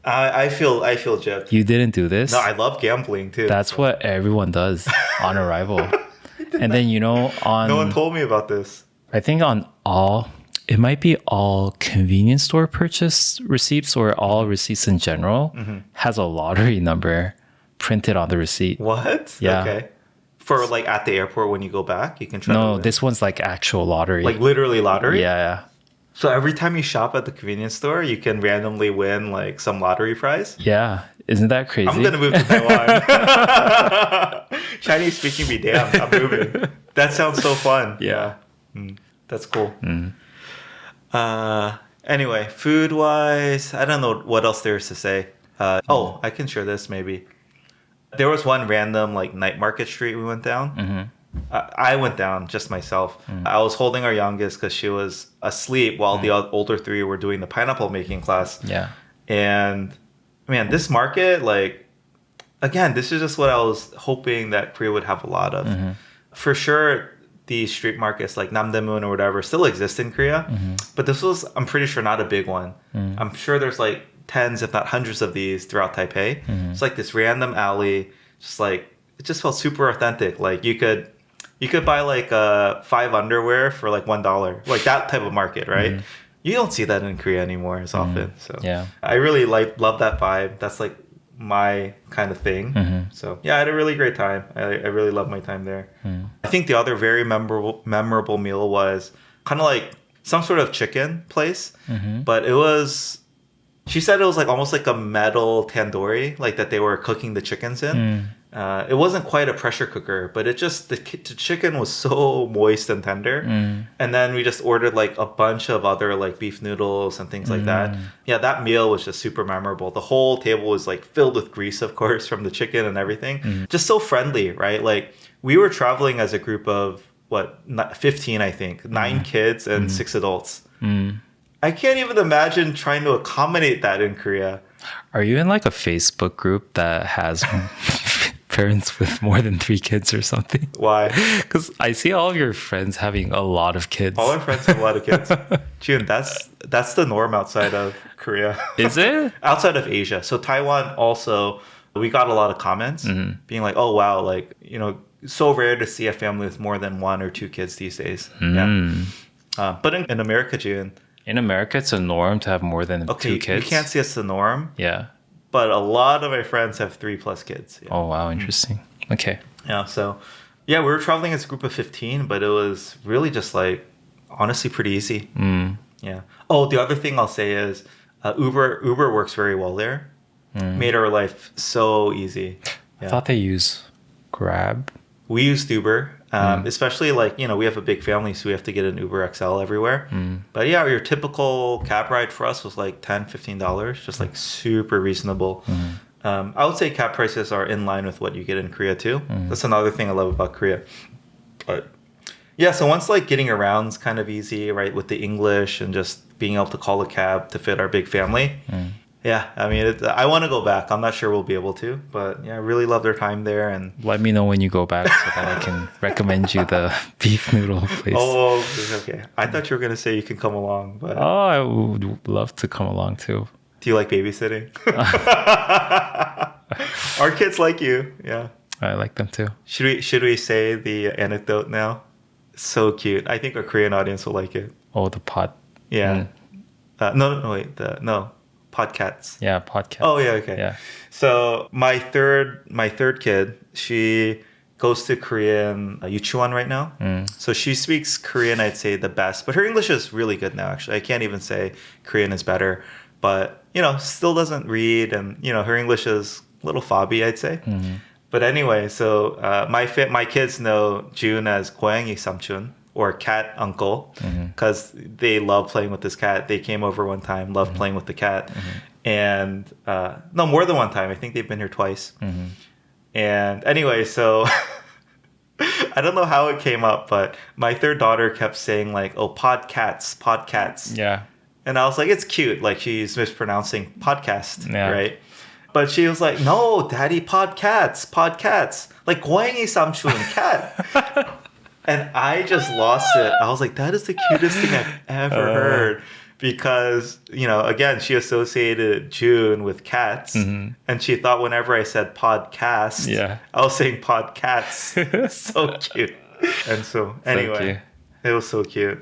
I feel gypped. You didn't do this? No, I love gambling too. That's what everyone does on arrival. And then, no one told me about this. I think it might be all convenience store purchase receipts or all receipts in general has a lottery number printed on the receipt. What? Yeah. Okay. For like at the airport when you go back, you can try. No, this one's like actual lottery. Like literally lottery? Yeah. So every time you shop at the convenience store, you can randomly win like some lottery prize? Yeah. Isn't that crazy? I'm going to move to Taiwan. Chinese speaking be damned. I'm moving. That sounds so fun. Yeah. That's cool. Anyway, food wise, I don't know what else there is to say. I can share this maybe. There was one random like night market street we went down. I went down just myself. I was holding our youngest because she was asleep while the older three were doing the pineapple making class. Yeah. And man, this market, like, again, this is just what I was hoping that Korea would have a lot of. For sure, these street markets like Namdaemun or whatever still exist in Korea. But this was, I'm pretty sure, not a big one. I'm sure there's like tens, if not hundreds of these throughout Taipei. It's like this random alley, just like, it just felt super authentic. Like you could buy like 5 underwear for like $1, like that type of market, right? You don't see that in Korea anymore as often. So I really love that vibe. That's like my kind of thing. So yeah, I had a really great time. I really loved my time there. I think the other very memorable meal was kind of like some sort of chicken place, but it was. She said it was like almost like a metal tandoori, like that they were cooking the chickens in. It wasn't quite a pressure cooker, but it just, the chicken was so moist and tender. And then we just ordered like a bunch of other like beef noodles and things like that. Yeah, that meal was just super memorable. The whole table was like filled with grease, of course, from the chicken and everything. Just so friendly, right? Like we were traveling as a group of 15, I think, 9 kids and 6 adults. I can't even imagine trying to accommodate that in Korea. Are you in like a Facebook group that has parents with more than 3 kids or something? Why? Because I see all of your friends having a lot of kids. All our friends have a lot of kids. Jun, that's the norm outside of Korea. Is it? Outside of Asia. So Taiwan also, we got a lot of comments being like, oh wow, like, so rare to see a family with more than 1 or 2 kids these days. But in America, Jun. In America, it's a norm to have more than 2 kids. You can't see it's the norm. Yeah. But a lot of my friends have 3+ kids. Yeah. Oh, wow. Interesting. Okay. Yeah. So, yeah, we were traveling as a group of 15, but it was really just like, honestly, pretty easy. Yeah. Oh, the other thing I'll say is Uber works very well there. Made our life so easy. Yeah. I thought they use Grab. We used Uber. Especially like, we have a big family, so we have to get an Uber XL everywhere. But yeah, your typical cab ride for us was like $10, $15, just like super reasonable. I would say cab prices are in line with what you get in Korea too. That's another thing I love about Korea. But yeah, so once like getting around's kind of easy, right, with the English and just being able to call a cab to fit our big family. Yeah, I mean, I want to go back. I'm not sure we'll be able to, but yeah, I really love their time there. And let me know when you go back so that I can recommend you the beef noodle place. Oh, okay. I thought you were going to say you can come along, but I would love to come along too. Do you like babysitting? Our kids like you. Yeah, I like them too. Should we say the anecdote now? So cute. I think our Korean audience will like it. Oh, the pot. Yeah. No. Podcats. Yeah, podcasts. Oh yeah, okay. Yeah. So my third kid, she goes to Korean Yuchuan right now. So she speaks Korean, I'd say the best, but her English is really good now. Actually, I can't even say Korean is better, but still doesn't read, and her English is little fobby, I'd say. But anyway, so my kids know Jun as 고양이 삼촌, or cat uncle, because they love playing with this cat. They came over one time, loved playing with the cat. And no, more than one time. I think they've been here twice. And anyway, so I don't know how it came up, but my third daughter kept saying like, oh, podcasts. Yeah. And I was like, it's cute. Like she's mispronouncing podcast, right? But she was like, no, daddy, podcasts. Like 고양이 삼촌, cat. And I just lost it. I was like, that is the cutest thing I've ever heard. Because, you know, again, she associated June with cats. And she thought whenever I said podcast, I was saying podcasts. So cute. And so, anyway, it was so cute.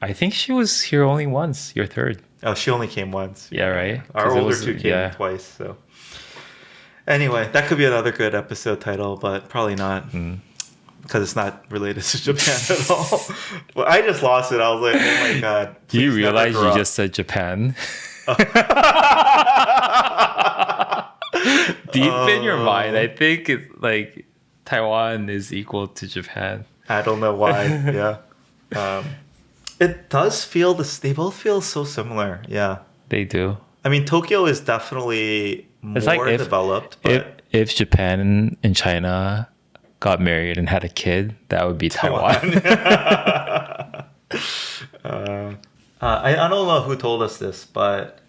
I think she was here only once, your third. Oh, she only came once. Yeah, right? Our older two came twice. So, anyway, that could be another good episode title, but probably not. Because it's not related to Japan at all. But I just lost it. I was like, oh my God. Do you realize you just said Japan? Deep in your mind, I think it's like Taiwan is equal to Japan. I don't know why. Yeah. It does feel this. They both feel so similar. Yeah. They do. I mean, Tokyo is definitely more developed. But if Japan and China got married and had a kid, that would be Taiwan. I don't know who told us this, but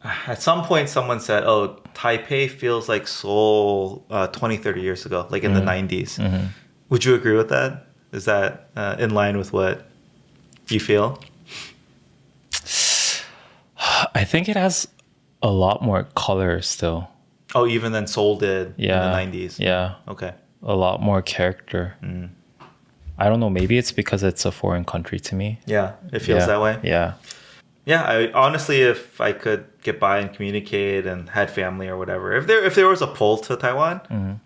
at some point someone said, oh, Taipei feels like Seoul 20, 30 years ago, like in the 90s. Would you agree with that? Is that in line with what you feel? I think it has a lot more color still. Oh, even than Seoul did in the 90s? Yeah. Okay. A lot more character. I don't know. Maybe it's because it's a foreign country to me. Yeah, it feels that way. Yeah. Yeah, I honestly, if I could get by and communicate and had family or whatever, if there was a pull to Taiwan,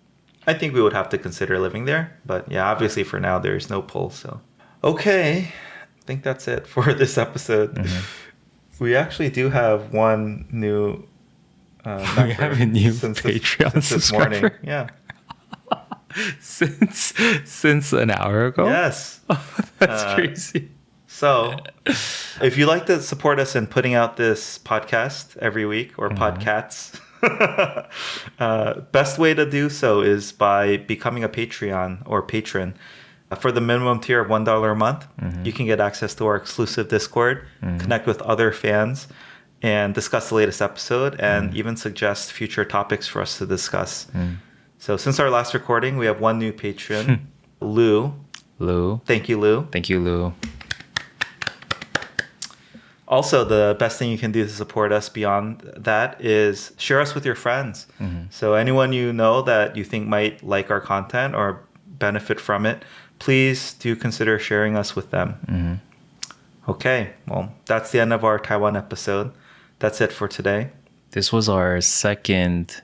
I think we would have to consider living there. But yeah, obviously for now there's no pull. So okay, I think that's it for this episode. We actually do have one new. We have a new Patreon since this morning. Yeah. Since an hour ago? Yes. That's crazy. So, if you'd like to support us in putting out this podcast every week, or podcasts, best way to do so is by becoming a Patreon or patron. For the minimum tier of $1 a month, you can get access to our exclusive Discord, connect with other fans, and discuss the latest episode, and even suggest future topics for us to discuss. So since our last recording, we have one new patron, Lou. Thank you, Lou. Thank you, Lou. Also, the best thing you can do to support us beyond that is share us with your friends. So anyone you know that you think might like our content or benefit from it, please do consider sharing us with them. Okay, well, that's the end of our Taiwan episode. That's it for today. This was our second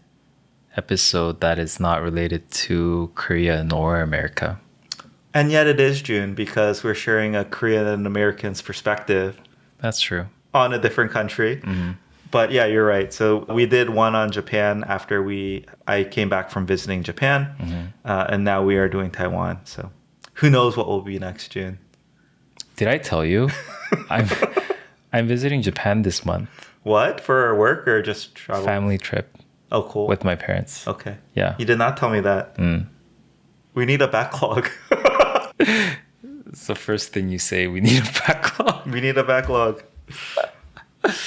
episode that is not related to Korea nor America. And yet it is June, because we're sharing a Korean and American's perspective. That's true. On a different country. But yeah, you're right. So we did one on Japan after I came back from visiting Japan. And now we are doing Taiwan. So who knows what will be next June. Did I tell you? I'm visiting Japan this month. What? For work or just travel? Family trip. Oh, cool. With my parents. Okay. Yeah. You did not tell me that. We need a backlog. It's the first thing you say. We need a backlog. We need a backlog.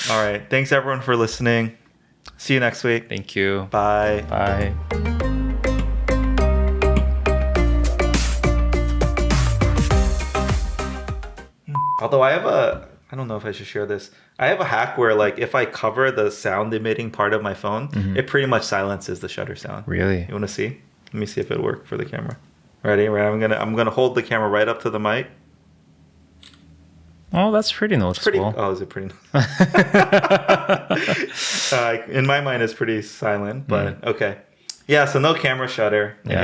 All right. Thanks, everyone, for listening. See you next week. Thank you. Bye. Bye. Although I don't know if I should share this. I have a hack where, like, if I cover the sound emitting part of my phone, it pretty much silences the shutter sound. Really? You want to see? Let me see if it worked for the camera. Ready? Right. I'm gonna hold the camera right up to the mic. Oh, that's pretty noticeable. Is it pretty? In my mind, it's pretty silent, but okay. Yeah. So no camera shutter. Yeah.